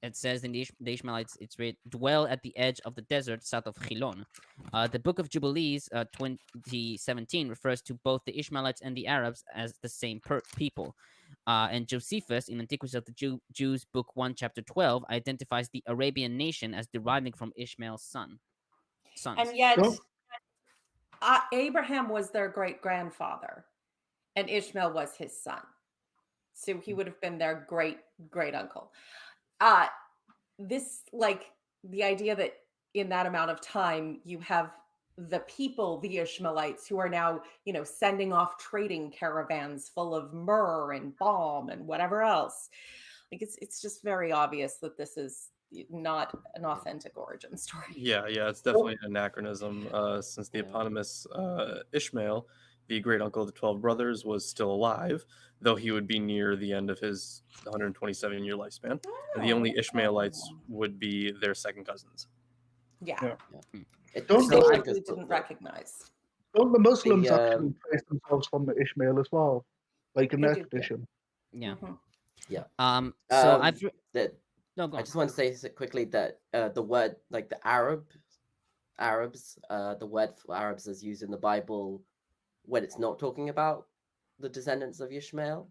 It says in the Ishmaelites, it's read, dwell at the edge of the desert south of Chilon. The book of Jubilees 2017 refers to both the Ishmaelites and the Arabs as the same people. And Josephus, in Antiquities of the Jews, book 1, chapter 12, identifies the Arabian nation as deriving from Ishmael's sons. And yet, Abraham was their great grandfather, and Ishmael was his son. So he would have been their great great uncle. This, like, the idea that in that amount of time you have the people, the Ishmaelites, who are now, sending off trading caravans full of myrrh and balm and whatever else. Like, it's just very obvious that this is not an authentic origin story. Yeah, it's definitely an anachronism, since the eponymous Ishmael, the great uncle of the 12 brothers, was still alive, though he would be near the end of his 127-year lifespan. And the only Ishmaelites would be their second cousins. Yeah. It Don't Which they seems like likely it's didn't the- recognize. Don't the Muslims The, actually trace themselves from the Ishmael as well, like in They their do, yeah. tradition? Yeah. Mhm. So Um, I've that no go I on. just want to say quickly that the word, like the Arabs, the word for Arabs is used in the Bible when it's not talking about the descendants of Ishmael,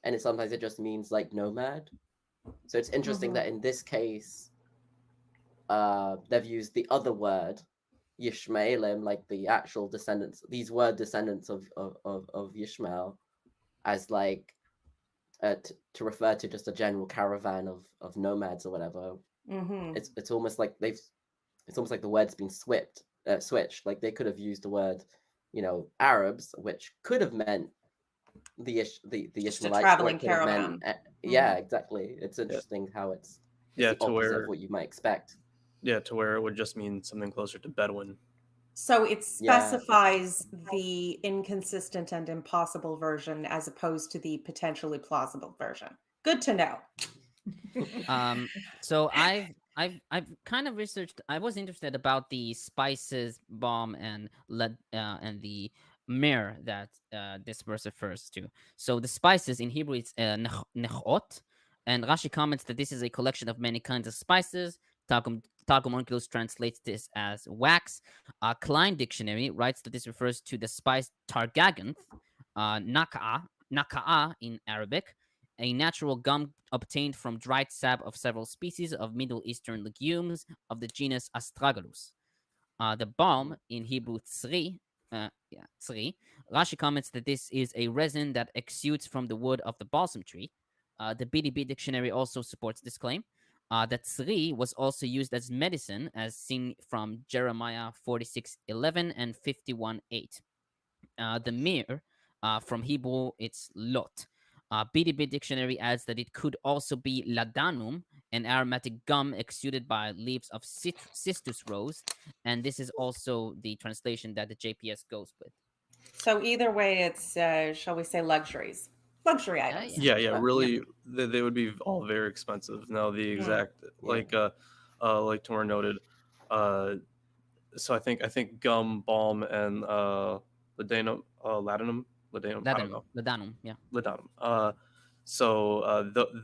and sometimes it just means like nomad. So it's interesting that in this case, they've used the other word, Yishmaelim, like the actual descendants. These were descendants of Ishmael, as like to refer to just a general caravan of nomads or whatever. Mhm. It's almost like it's almost like the word's been switched. Like they could have used the word, Arabs, which could have meant the Just a Ishmaelites, or traveling it could have caravan. meant yeah, exactly. It's interesting how it's Yeah, the to opposite where of what you might expect. to where it would just mean something closer to Bedouin. So it Yeah. specifies the inconsistent and impossible version as opposed to the potentially plausible version. Good to know. So I've kind of researched. I was interested about the spices, balm, and the myrrh that this verse refers to. So the spices in Hebrew it's nechot, and Rashi comments that this is a collection of many kinds of spices. Targum Onkelos translates this as wax. Klein Dictionary writes that this refers to the spice targaganth, naka'a in Arabic, a natural gum obtained from dried sap of several species of Middle Eastern legumes of the genus Astragalus. The balm in Hebrew tzri, tzri. Rashi comments that this is a resin that exudes from the wood of the balsam tree. The BDB dictionary also supports this claim. That tzri was also used as medicine, as seen from Jeremiah 46:11 and 51:8. The mir, from Hebrew, it's lot. BDB dictionary adds that it could also be ladanum, an aromatic gum exuded by leaves of cistus rose, and this is also the translation that the JPS goes with. So either way, it's shall we say luxury items. Yeah. Yeah, really, they would be all very expensive. Now the exact like Tamar noted, so I think gum, balm, and ladanum, ladanum, I don't know. Ladanum, yeah. Ladanum.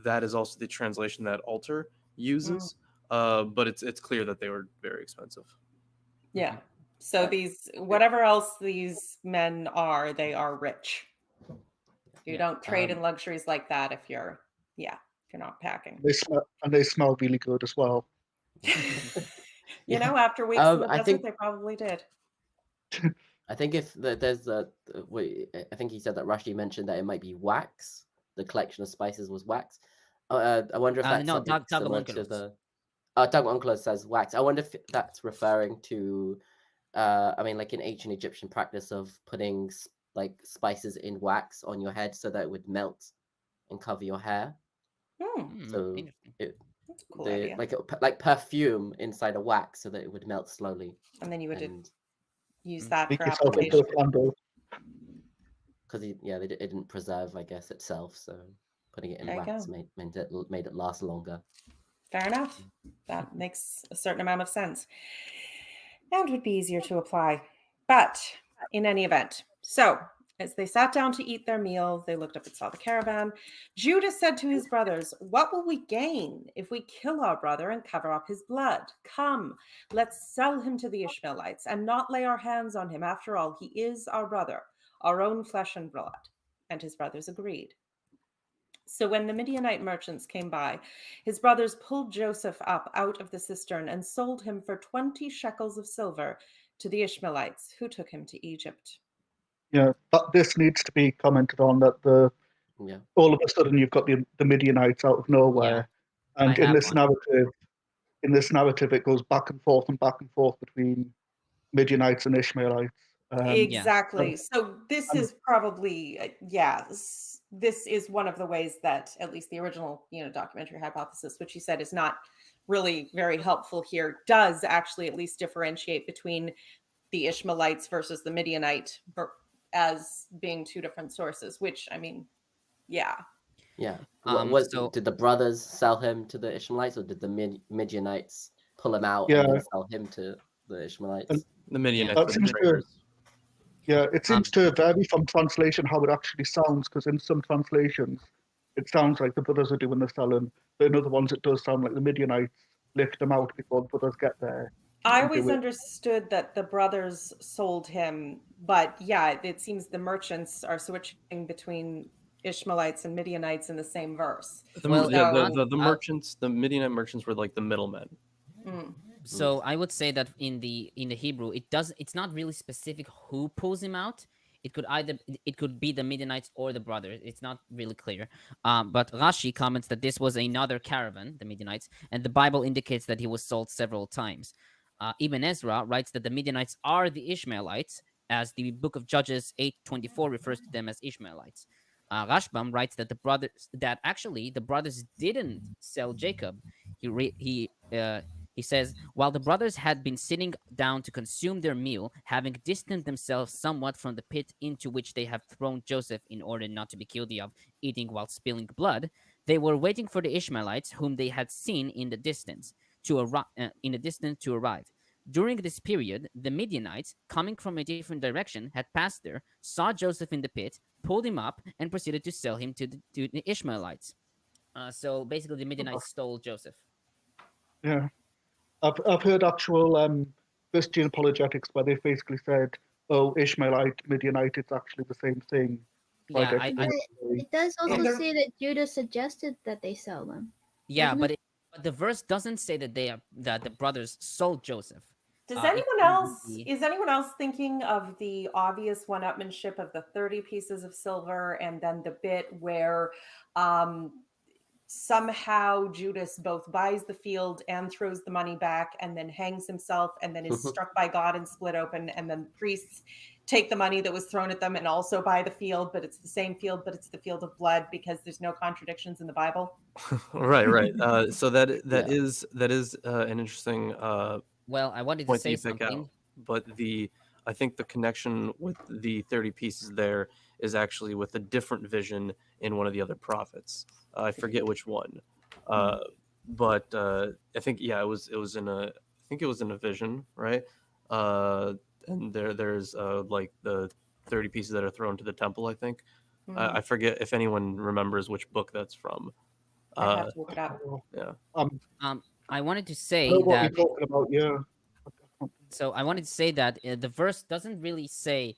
That is also the translation that Alter uses, but it's clear that they were very expensive. Yeah. So these, whatever else these men are, they are rich. You don't trade in luxuries like that if you're not packing. They smell really good as well. After weeks in the desert, they probably did. I think if there's I think he said that Rashi mentioned that it might be wax. The collection of spices was wax. I wonder if that's something similar to the. Doug Uncle says wax. I wonder if that's referring to, like in ancient Egyptian practice of putting like spices in wax on your head so that it would melt and cover your hair. So that's a cool idea. like perfume inside a wax so that it would melt slowly. And then you would use that for yourself application. into a candle. Because it didn't preserve, I guess, itself. So putting it in wax made it last longer. Fair enough. That makes a certain amount of sense. And would be easier to apply. But in any event, so as they sat down to eat their meal, they looked up and saw the caravan. Judah said to his brothers, "What will we gain if we kill our brother and cover up his blood? Come, let's sell him to the Ishmaelites and not lay our hands on him. After all, he is our brother, our own flesh and blood." And his brothers agreed. So when the Midianite merchants came by, his brothers pulled Joseph up out of the cistern and sold him for 20 shekels of silver to the Ishmaelites, who took him to Egypt. Yeah, this needs to be commented on, that all of a sudden you've got the Midianites out of nowhere, and in this narrative, it goes back and forth between Midianites and Ishmaelites. Exactly. So this is probably this is one of the ways that at least the original documentary hypothesis, which you said is not really very helpful here, does actually at least differentiate between the Ishmaelites versus the Midianite as being two different sources, which I mean, yeah. Did the brothers sell him to the Ishmaelites, or did the Midianites pull him out and then sell him to the Ishmaelites? The Midianites were the traders. It seems to vary from translation how it actually sounds, because in some translations it sounds like the brothers are doing the selling, but in other ones it does sound like the Midianites lift them out before the brothers get there. I always understood that the brothers sold him, but yeah, it seems the merchants are switching between Ishmaelites and Midianites in the same verse. The merchants, the Midianite merchants were like the middlemen. So I would say that in the Hebrew, it's not really specific who pulls him out. It could be the Midianites or the brothers. It's not really clear. But Rashi comments that this was another caravan, the Midianites, and the Bible indicates that he was sold several times. Ibn Ezra writes that the Midianites are the Ishmaelites, as the book of Judges 8:24 refers to them as Ishmaelites. Rashbam writes that the brothers didn't sell Jacob. He says, while the brothers had been sitting down to consume their meal, having distanced themselves somewhat from the pit into which they have thrown Joseph in order not to be guilty of eating while spilling blood, they were waiting for the Ishmaelites, whom they had seen in the distance, to arrive. During this period, the Midianites, coming from a different direction, had passed there, saw Joseph in the pit, pulled him up, and proceeded to sell him to the Ishmaelites. So basically, the Midianites stole Joseph. Yeah. I've heard actual Christian apologetics where they basically said, "Oh, Ishmaelite, Midianite, it's actually the same thing." It does also say that Judah suggested that they sell them. Yeah, but the verse doesn't say that that the brothers sold Joseph. Is anyone else thinking of the obvious one-upmanship of the 30 pieces of silver, and then the bit where somehow Judas both buys the field and throws the money back and then hangs himself and then is struck by God and split open, and then the priests take the money that was thrown at them and also buy the field, but it's the same field, but it's the field of blood, because there's no contradictions in the Bible. Right. So that is an interesting well, I wanted to say something, but I think the connection with the 30 pieces there is actually with a different vision in one of the other prophets. I forget which one, but I think it was in a vision, right? And there's like the 30 pieces that are thrown to the temple. I think I forget if anyone remembers which book that's from. I have to look it up. Yeah. I wanted to say what that. you're talking about, yeah. So I wanted to say that the verse doesn't really say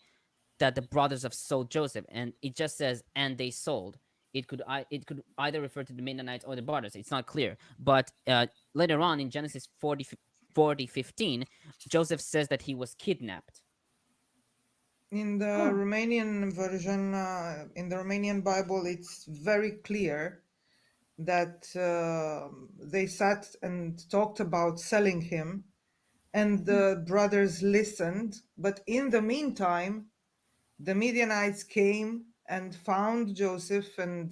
that the brothers have sold Joseph, and it just says, and they sold. It could either refer to the Midianites or the brothers. It's not clear. But later on in Genesis 40:15, Joseph says that he was kidnapped. In the Romanian version, in the Romanian Bible, it's very clear that they sat and talked about selling him, and the brothers listened. But in the meantime, the Midianites came and found Joseph and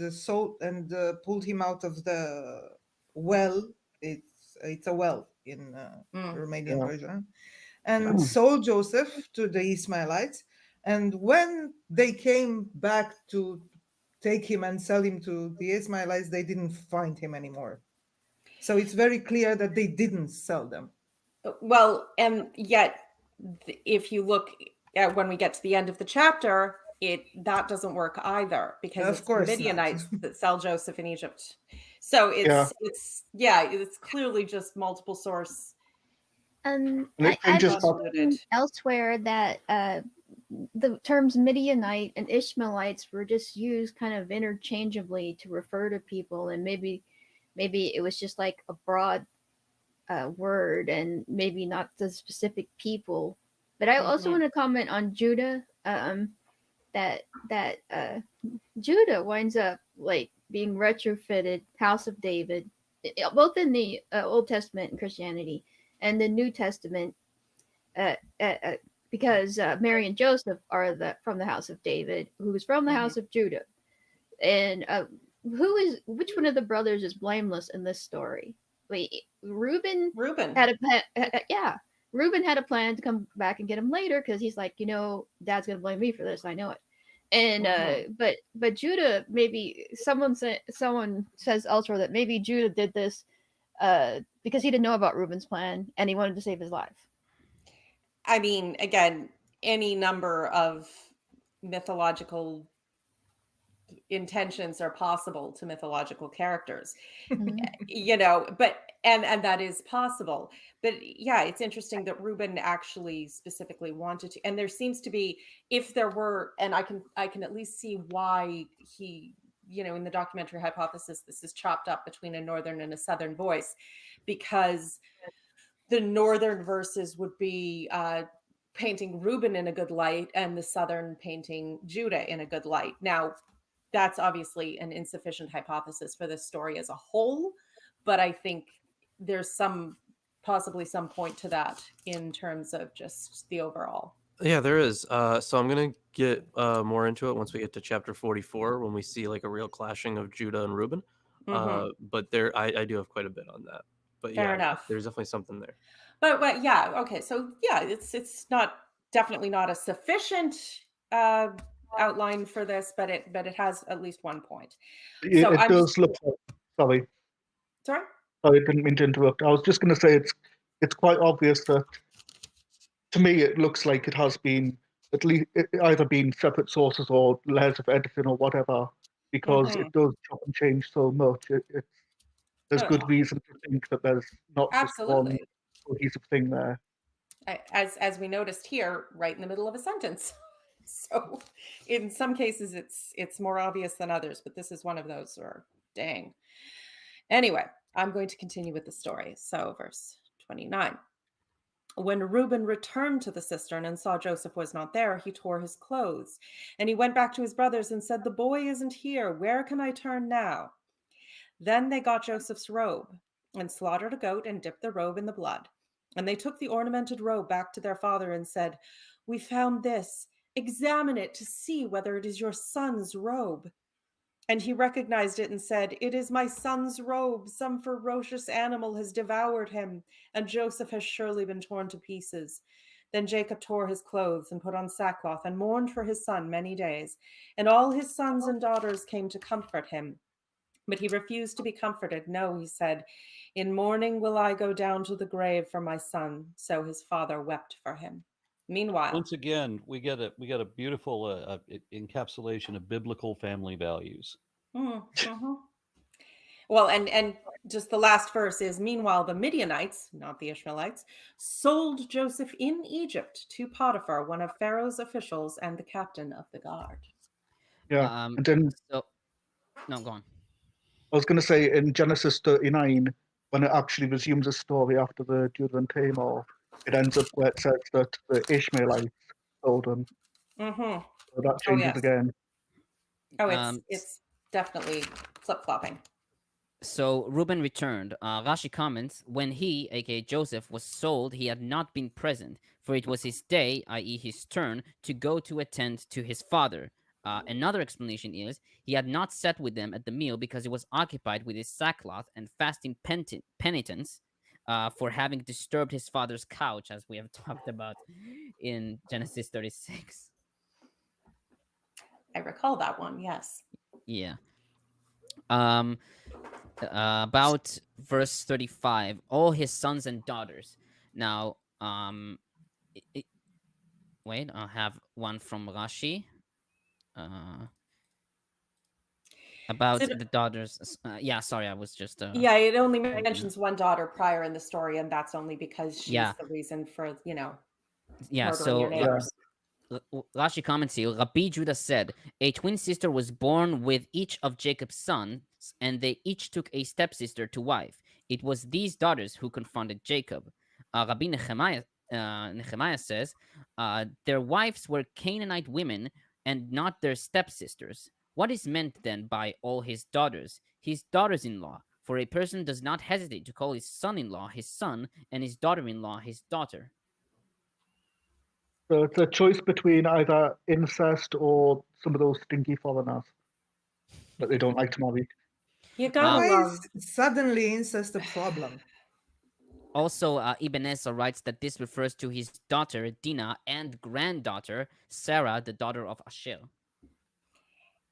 pulled him out of the well. It's a well in Romanian version, and sold Joseph to the Ishmaelites. And when they came back to take him and sell him to the Ishmaelites, they didn't find him anymore. So it's very clear that they didn't sell them. Well, and yet, if you look at when we get to the end of the chapter, that doesn't work either, because it's the Midianites that sell Joseph in Egypt. So it's clearly just multiple source. I've seen elsewhere that the terms Midianite and Ishmaelites were just used kind of interchangeably to refer to people, and maybe it was just like a broad word, and maybe not the specific people But I also want to comment on Judah. That Judah winds up like being retrofitted House of David, both in the Old Testament and Christianity, and the New Testament, because Mary and Joseph are from the House of David, who's from the House of Judah, and which one of the brothers is blameless in this story? Wait, Reuben had a Reuben had a plan to come back and get him later because he's like, Dad's gonna blame me for this. I know it. And but Judah, maybe someone says elsewhere that maybe Judah did this because he didn't know about Reuben's plan and he wanted to save his life. I mean, again, any number of mythological intentions are possible to mythological characters. But and that is possible. But yeah, it's interesting that Reuben actually specifically wanted to, and there seems to be, if there were, and I can at least see why he, in the documentary hypothesis, this is chopped up between a northern and a southern voice, because the northern verses would be painting Reuben in a good light and the southern painting Judah in a good light. Now, that's obviously an insufficient hypothesis for this story as a whole, but I think there's possibly some point to that in terms of just the overall. Yeah, there is. So I'm gonna get more into it once we get to chapter 44, when we see like a real clashing of Judah and Reuben. But I do have quite a bit on that. But Fair yeah, enough. There's definitely something there. But yeah, okay. So yeah, it's definitely not a sufficient outline for this, but it has at least one point. So it does look like, sorry. Sorry, I didn't mean to interrupt. I was just going to say it's quite obvious that, to me, it looks like it has been at least either been separate sources or layers of editing or whatever, because it does chop and change so much. There's good reason to think that there's not just one cohesive thing there. As we noticed here, right in the middle of a sentence. So in some cases it's more obvious than others, but this is one of those, or dang. Anyway, I'm going to continue with the story. So verse 29. When Reuben returned to the cistern and saw Joseph was not there, he tore his clothes. And he went back to his brothers and said, "The boy isn't here. Where can I turn now?" Then they got Joseph's robe and slaughtered a goat and dipped the robe in the blood. And they took the ornamented robe back to their father and said, "We found this. Examine it to see whether it is your son's robe." And he recognized it and said, "It is my son's robe. Some ferocious animal has devoured him, and Joseph has surely been torn to pieces." Then Jacob tore his clothes and put on sackcloth and mourned for his son many days. And all his sons and daughters came to comfort him. But he refused to be comforted. "No," he said, "in mourning will I go down to the grave for my son." So his father wept for him. Meanwhile, once again, we get a beautiful encapsulation of biblical family values. Well, and just the last verse is, "Meanwhile, the Midianites," not the Ishmaelites, "sold Joseph in Egypt to Potiphar, one of Pharaoh's officials and the captain of the guard." Yeah, and then no, go on. I was going to say, in Genesis 39, when it actually resumes the story after the Judah and Tamar, it ends up where it says that the Ishmaelites sold them. So that changes again. Oh, it's definitely flip-flopping. So Reuben returned. Rashi comments, when he, aka Joseph, was sold, he had not been present, for it was his day, i.e. his turn, to go to attend to his father. Another explanation is, he had not sat with them at the meal because he was occupied with his sackcloth and fasting penitence for having disturbed his father's couch, as we have talked about in Genesis 36. I recall that one, yes. Yeah. About verse 35, all his sons and daughters. Now, wait, I'll have one from Rashi. About the daughters. Yeah, sorry, I was just. Yeah, it only mentions one daughter prior in the story, and that's only because she's the reason for, Yeah, murdering your neighbors. Rashi comments here, Rabbi Judah said, a twin sister was born with each of Jacob's sons, and they each took a stepsister to wife. It was these daughters who confronted Jacob. Rabbi Nehemiah Nehemiah says, their wives were Canaanite women and not their stepsisters. What is meant then by all his daughters? His daughters-in-law. For a person does not hesitate to call his son-in-law his son and his daughter-in-law his daughter. So it's a choice between either incest or some of those stinky foreigners that they don't like to marry. You gotta Why love. is suddenly incest a problem? Also, Ibn Ezra writes that this refers to his daughter Dinah and granddaughter Sarah, the daughter of Ashel.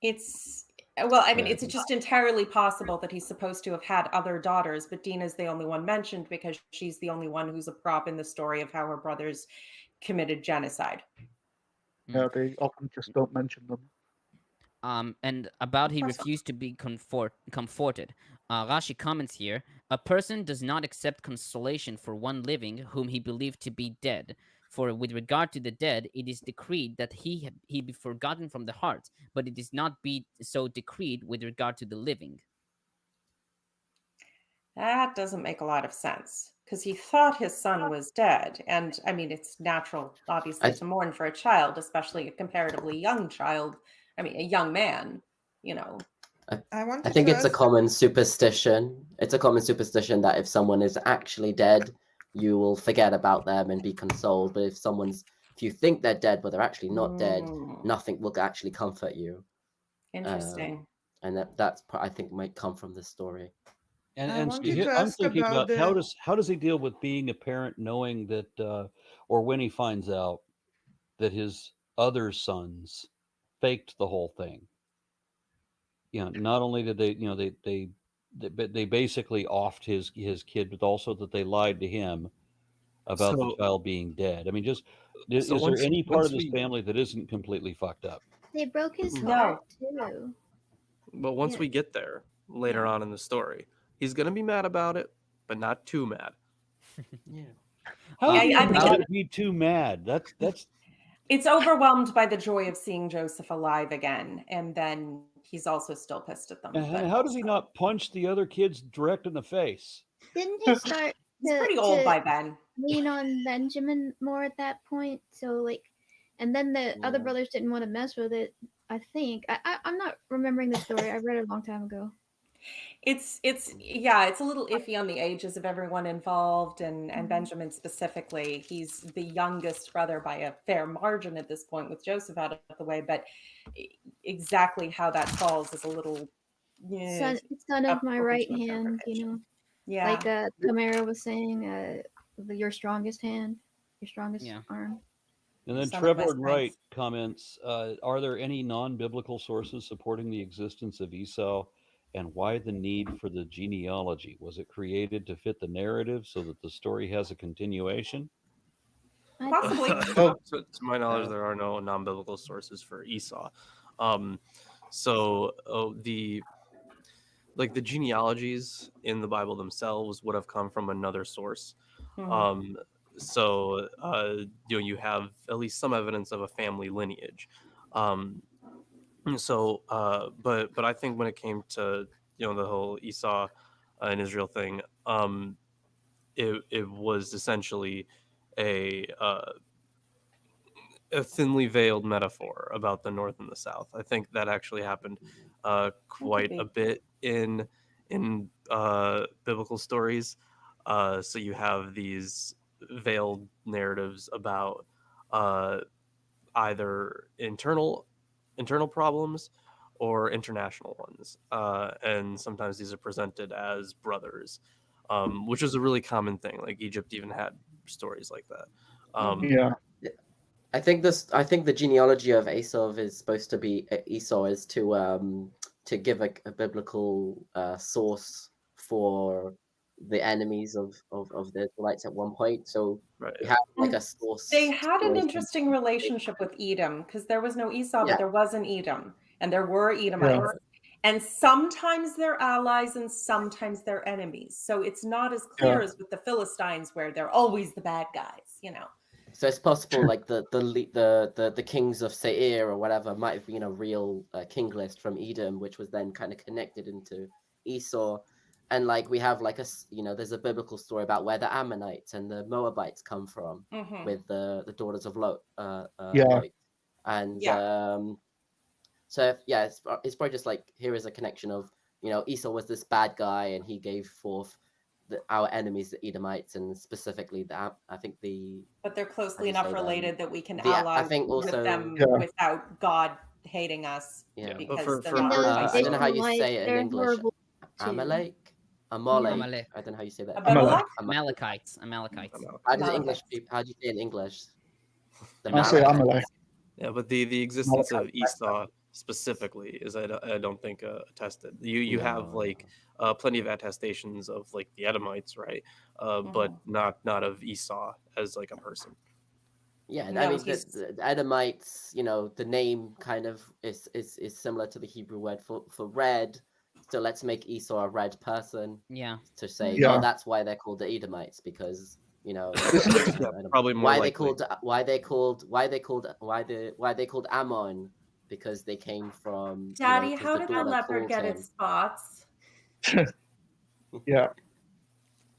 It's well, I mean, Yeah. it's just entirely possible that he's supposed to have had other daughters, but Dina's the only one mentioned because she's the only one who's a prop in the story of how her brothers committed genocide. Yeah, they often just don't mention them. And about he Impressive. refused to be comforted. Rashi comments here, a person does not accept consolation for one living whom he believed to be dead. For with regard to the dead, it is decreed that he be forgotten from the heart, but it is not be so decreed with regard to the living. That doesn't make a lot of sense because he thought his son was dead. And I mean, it's natural, obviously, to mourn for a child, especially a comparatively young child. I mean, a young man, you know. I think it's a common superstition. It's a common superstition that if someone is actually dead, you will forget about them and be consoled. But if you think they're dead, but they're actually not dead, nothing will actually comfort you. Interesting. And that's I think might come from this story. And wanted to I'm ask thinking about about how does he deal with being a parent, knowing that, or when he finds out that his other sons faked the whole thing. You know, not only did they, you know, but they basically offed his kid, but also that they lied to him about the So, child being dead. I mean, just is so there any part once of this we, family that isn't completely fucked up? They broke his No. heart too. but once Yeah. we get there later on in the story, he's gonna be mad about it, but not too mad. Yeah. How Yeah, do you I think not be too mad? That's it's overwhelmed by the joy of seeing Joseph alive again. And then he's also still pissed at them. and But how does he not punch the other kids direct in the face? Didn't he start he's to, pretty old to by then. lean on Benjamin more at that point? So like, and then the other Yeah. brothers didn't want to mess with it. I think I'm not remembering the story. I read it a long time ago. It's yeah, it's a little iffy on the ages of everyone involved, and Benjamin specifically. He's the youngest brother by a fair margin at this point, with Joseph out of the way. But exactly how that falls is a little Son of up my open right to hand, interpretation. Yeah, like Tamara was saying, your strongest hand, your strongest Yeah. arm. And then Some of Trevor us and Wright thanks. comments, are there any non-biblical sources supporting the existence of Esau, and why the need for the genealogy? Was it created to fit the narrative so that the story has a continuation? Possibly. To my knowledge, there are no non-biblical sources for Esau. The genealogies in the Bible themselves would have come from another source. Mhm. You have at least some evidence of a family lineage. But I think when it came to the whole Esau and Israel thing, it was essentially a thinly veiled metaphor about the North and the South. I think that actually happened quite a bit in biblical stories. So you have these veiled narratives about either internal problems or international ones, and sometimes these are presented as brothers, which is a really common thing. Like Egypt even had stories like that. Yeah. I think the genealogy of Esau is supposed to be Esau is to give a biblical source for the enemies of the Israelites at one point. So Right. we have like a source. They had an story. interesting relationship with Edom, because there was no Esau, Yeah. but there was an Edom, and there were Edomites. And sometimes they're allies and sometimes they're enemies. So it's not as clear as with the Philistines, where they're always the bad guys, you know. So it's possible, like the kings of Seir or whatever might have been a real king list from Edom, which was then kind of connected into Esau, and like we have like there's a biblical story about where the Ammonites and the Moabites come from with the daughters of Lot, and so it's probably just like here is a connection of Esau was this bad guy and he gave forth our enemies, the Edomites, and specifically But they're closely enough related that we can I ally think also, with them without God hating us. Yeah, because but I don't know how you say it in English. Amalek. Amalek. I don't know how you say that. Amalekites. How does English people? How do you say it in English? I say Amalek. Yeah, but the existence of Esau specifically is I don't think attested. You have like plenty of attestations of like the Edomites, right? But not of Esau as like a person. Yeah, I mean the Edomites, the name kind of is similar to the Hebrew word for red. So let's make Esau a red person. Yeah. To say, oh, that's why they're called the Edomites, because probably more why they called Ammon, because they came from Daddy. How did the leopard get its spots? Yeah.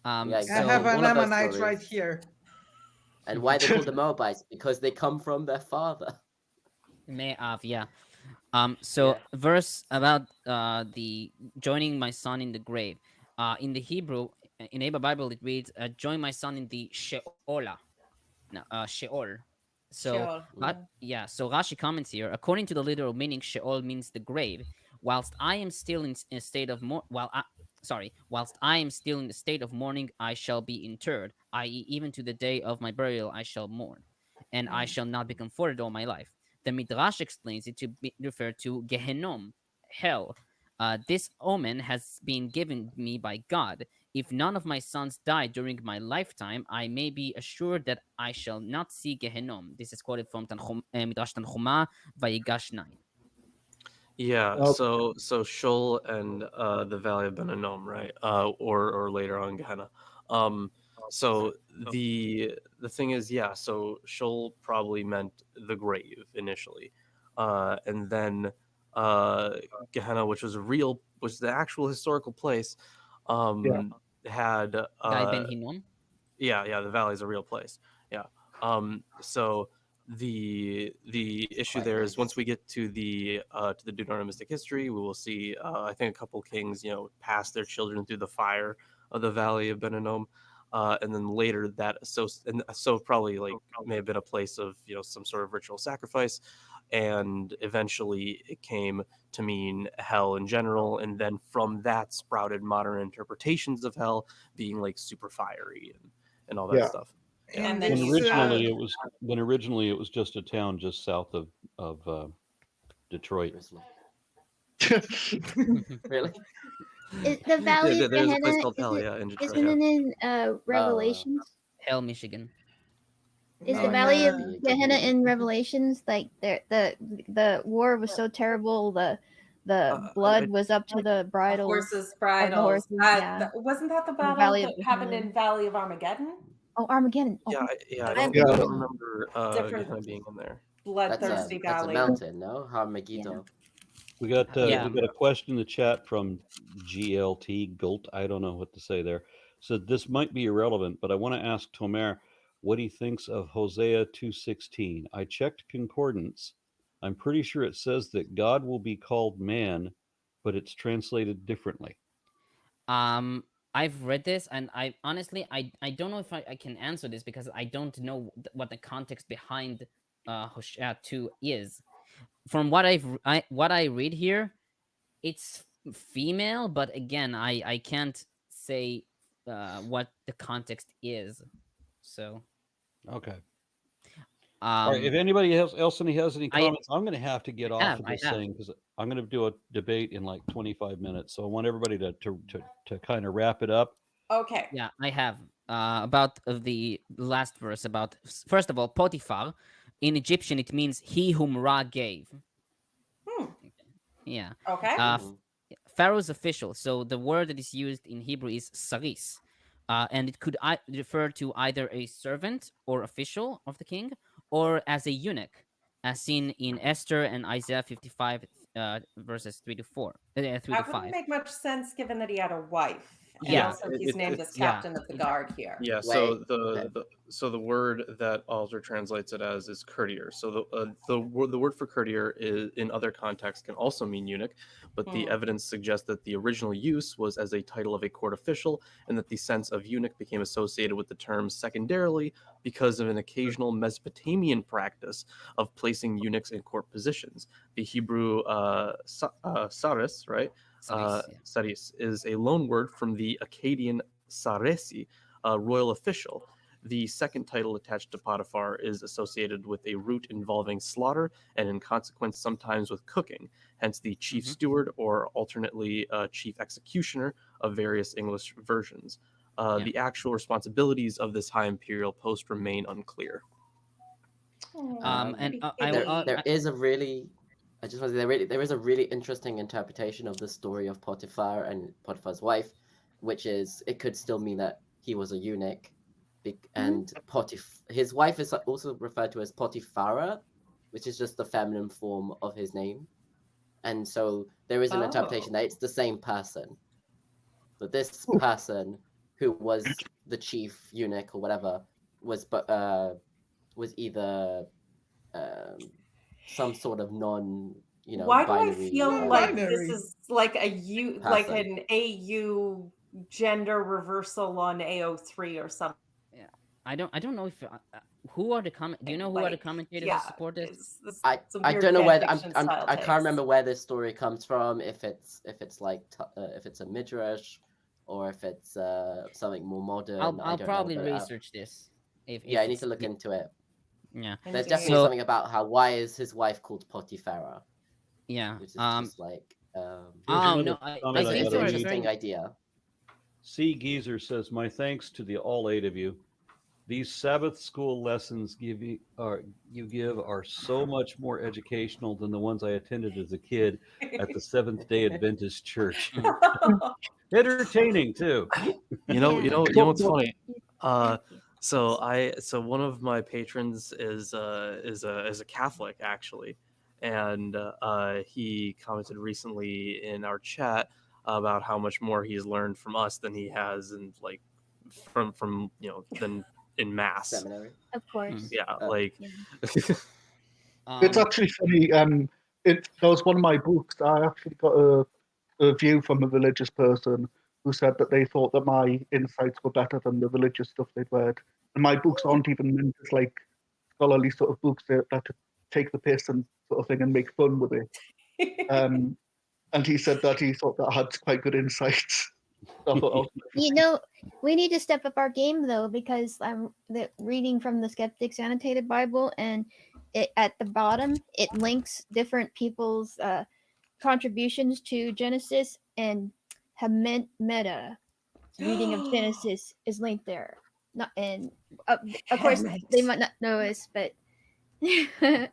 I have an Ammonite right here. And why they called the Moabites? Because they come from their father. May have, yeah. So verse about the joining my son in the grave. In the Hebrew, in Hebrew Bible, it reads, "Join my son in the Sheolah." No, Sheol. So Sheol. So Rashi comments here. According to the literal meaning, Sheol means the grave. Whilst I am still in a state of whilst I am still in the state of mourning, I shall be interred, i.e., even to the day of my burial, I shall mourn, and I shall not be comforted all my life. The Midrash explains it to refer to Gehenom, hell. This omen has been given me by God. If none of my sons die during my lifetime, I may be assured that I shall not see Gehenom. This is quoted from Midrash Tanchuma, Vayigash 9. Yeah, so Sheol and the Valley of Ben Hinnom, right? Or later on Gehenna. So the thing is, so Sheol probably meant the grave initially, and then Gehenna, which was the actual historical place, had Ben Hinnom. Yeah, the valley is a real place. Yeah. So the issue there is once we get to the Deuteronomistic history, we will see I think a couple kings pass their children through the fire of the valley of Ben Hinnom, and then later so probably like may have been a place of some sort of ritual sacrifice, and eventually it came to mean hell in general, and then from that sprouted modern interpretations of hell being like super fiery and all that stuff. Yeah. And When then originally it was just a town just south of Detroit. Really? The Valley of there's a place Gehenna, called Hell, in Detroit. isn't it in Revelations? Hell, Michigan. Is the Valley of Gehenna in Revelations? Like the war was so terrible, the blood was up to the bridles. Horses' bridles. Wasn't that the battle that happened in Valley of Armageddon? Oh, Armageddon. Oh. I don't remember Gehenna being in there. Bloodthirsty Valley. That's a mountain, no? Armageddon. We got a question in the chat from GLT Gult. I don't know what to say there. So this might be irrelevant, but I want to ask Tomer what he thinks of Hosea 2:16. I checked concordance. I'm pretty sure it says that God will be called man, but it's translated differently. I've read this, and I honestly I don't know if I can answer this because I don't know what the context behind Hosea 2 is. From what I read here, it's female, but again, I can't say what the context is. So okay. All right, if anybody else has any comments, I'm going to have to get off of this thing because I'm going to do a debate in like 25 minutes. So I want everybody to kind of wrap it up. Okay. Yeah, I have about the last verse. About first of all, Potiphar in Egyptian it means he whom Ra gave. Yeah. Okay. Pharaoh's official. So the word that is used in Hebrew is saris, and it could refer to either a servant or official of the king, or as a eunuch, as seen in Esther and Isaiah 55, verses 3 to 4. 3 to 5. That wouldn't make much sense given that he had a wife. Yeah. also he's named as yeah. captain of the guard here. Yeah, so the word that Alter translates it as is courtier. So the word for courtier is in other contexts can also mean eunuch, but the evidence suggests that the original use was as a title of a court official, and that the sense of eunuch became associated with the term secondarily because of an occasional Mesopotamian practice of placing eunuchs in court positions. The Hebrew saris, right? Saris is a loan word from the Akkadian saresi, a royal official. The second title attached to Potiphar is associated with a root involving slaughter and in consequence sometimes with cooking, hence the chief steward or alternately chief executioner of various English versions. The actual responsibilities of this high imperial post remain unclear. There is a really, I just want to say there is a really interesting interpretation of the story of Potiphar and Potiphar's wife, which is it could still mean that he was a eunuch, and his wife is also referred to as Potiphara, which is just the feminine form of his name, and so there is an interpretation that it's the same person, but this person who was the chief eunuch or whatever was either some sort of Why do I binary, feel like this is like like an AU gender reversal on AO3 or something? Yeah, I don't know if who are the do you know who are the commentators who support this? I don't know where I can't remember where this story comes from. If it's like if it's a midrash, or if it's something more modern. I'll probably research this. I need to look into it. Yeah, there's definitely something about why is his wife called Potiphara. Yeah, which is just like no, I think it's an interesting idea. C. Geezer says, "My thanks to the all 8 of you. These Sabbath school lessons you give are so much more educational than the ones I attended as a kid at the Seventh-day Adventist Church. Entertaining too." You know what's funny? So one of my patrons is a Catholic actually, and he commented recently in our chat about how much more he's learned from us than he has in like from than in mass. Seminary. Of course. Yeah, like it's actually funny. That was one of my books. I actually got a view from a religious person who said that they thought that my insights were better than the religious stuff they'd read. And my books aren't even meant as like scholarly sort of books that take the piss and sort of thing and make fun with it. And he said that he thought that I had quite good insights. We need to step up our game though, because I'm reading from the Skeptics Annotated Bible, and at the bottom it links different people's contributions to Genesis, and Meta reading of Genesis is linked there. And of course they might not know us, but we got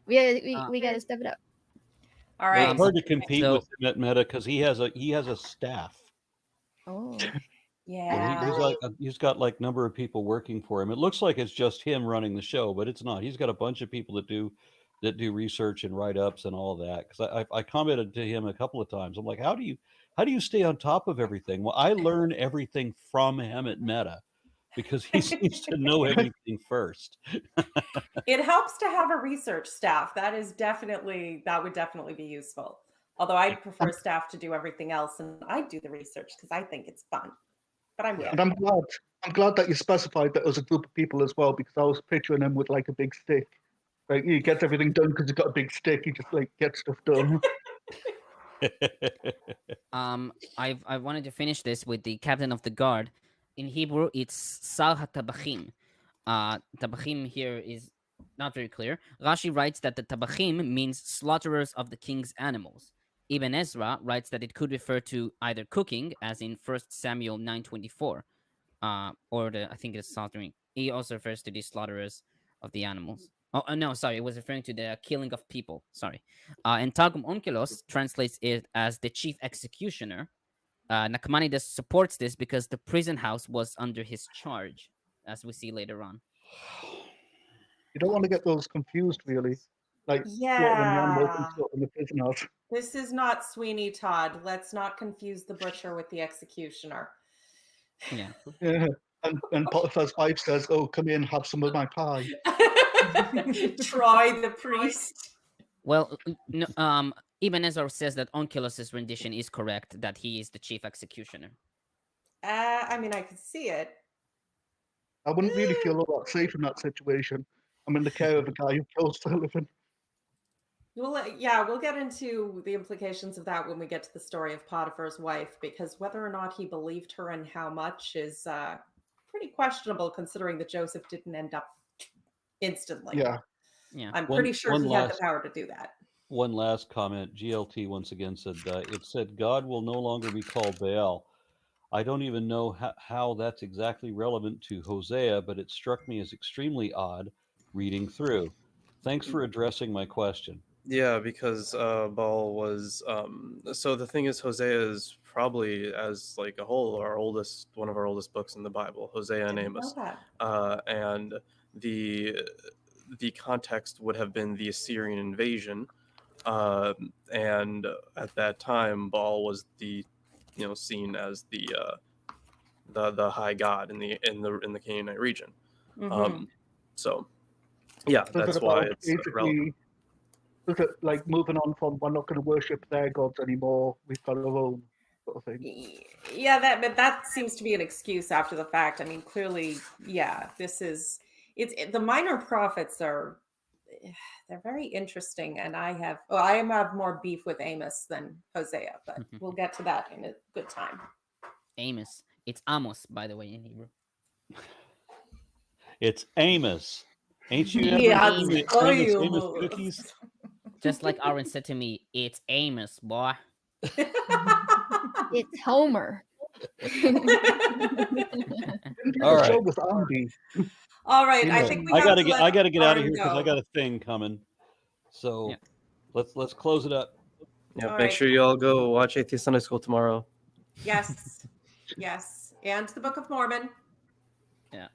to step it up. All right. It's hard to compete with him at Meta because he has a staff. Oh, yeah. He's got like number of people working for him. It looks like it's just him running the show, but it's not. He's got a bunch of people that do research and write ups and all that. Because I commented to him a couple of times. I'm like, how do you stay on top of everything? Well, I learn everything from him at Meta because he seems to know everything first. It helps to have a research staff. That would definitely be useful. Although I prefer staff to do everything else, and I do the research because I think it's fun. But I'm real. And I'm glad that you specified that it was a group of people as well, because I was picturing him with like a big stick. Like he gets everything done because he's got a big stick. He just like gets stuff done. I wanted to finish this with the captain of the guard. In Hebrew, it's Sal HaTabachim. Tabachim here is not very clear. Rashi writes that the Tabachim means slaughterers of the king's animals. Ibn Ezra writes that it could refer to either cooking, as in 1 Samuel 9:24, or I think it's slaughtering. He also refers to the slaughterers of the animals. Oh, no, sorry, it was referring to the killing of people. Sorry. And Targum Onkelos translates it as the chief executioner. Nachmanides supports this because the prison house was under his charge, as we see later on. You don't want to get those confused, really. Like slaughtering the animals and slaughtering the prison house. This is not Sweeney Todd. Let's not confuse the butcher with the executioner. Yeah. Yeah. And Potiphar's wife says, "Oh, come in, have some of my pie." Troy the priest. Well, no, Ebenezer says that Onkelos' rendition is correct, that he is the chief executioner. I mean, I could see it. I wouldn't really feel all that safe in that situation. I'm in the care of a guy who kills for a living. We'll get into the implications of that when we get to the story of Potiphar's wife, because whether or not he believed her and how much is pretty questionable, considering that Joseph didn't end up instantly. Yeah. I'm pretty sure he had the power to do that. One last comment. GLT once again said, it said, God will no longer be called Baal. I don't even know how that's exactly relevant to Hosea, but it struck me as extremely odd reading through. Thanks for addressing my question. Yeah, because Baal was so the thing is, Hosea is probably, as like a whole, one of our oldest books in the Bible, Hosea and Amos. And the context would have been the Assyrian invasion, and at that time Baal was seen as the high god in the Canaanite region. So yeah, that's why it's relevant. Was it like moving on from, we're not going to worship their gods anymore, we've got our own sort of thing? Yeah, that seems to be an excuse after the fact. I mean, clearly, yeah, the minor prophets they're very interesting, and I have more beef with Amos than Hosea, but we'll get to that in a good time. Amos. It's Amos, by the way, in Hebrew. It's Amos. Ain't you ever seen the Amos cookies? Just like Aaron said to me, it's Amos, boy. It's Homer. All right. All right. I think I gotta get out of here because I got a thing coming. So let's close it up. Yeah, make sure you all go watch Atheist Sunday School tomorrow. Yes. Yes. And the Book of Mormon. Yeah.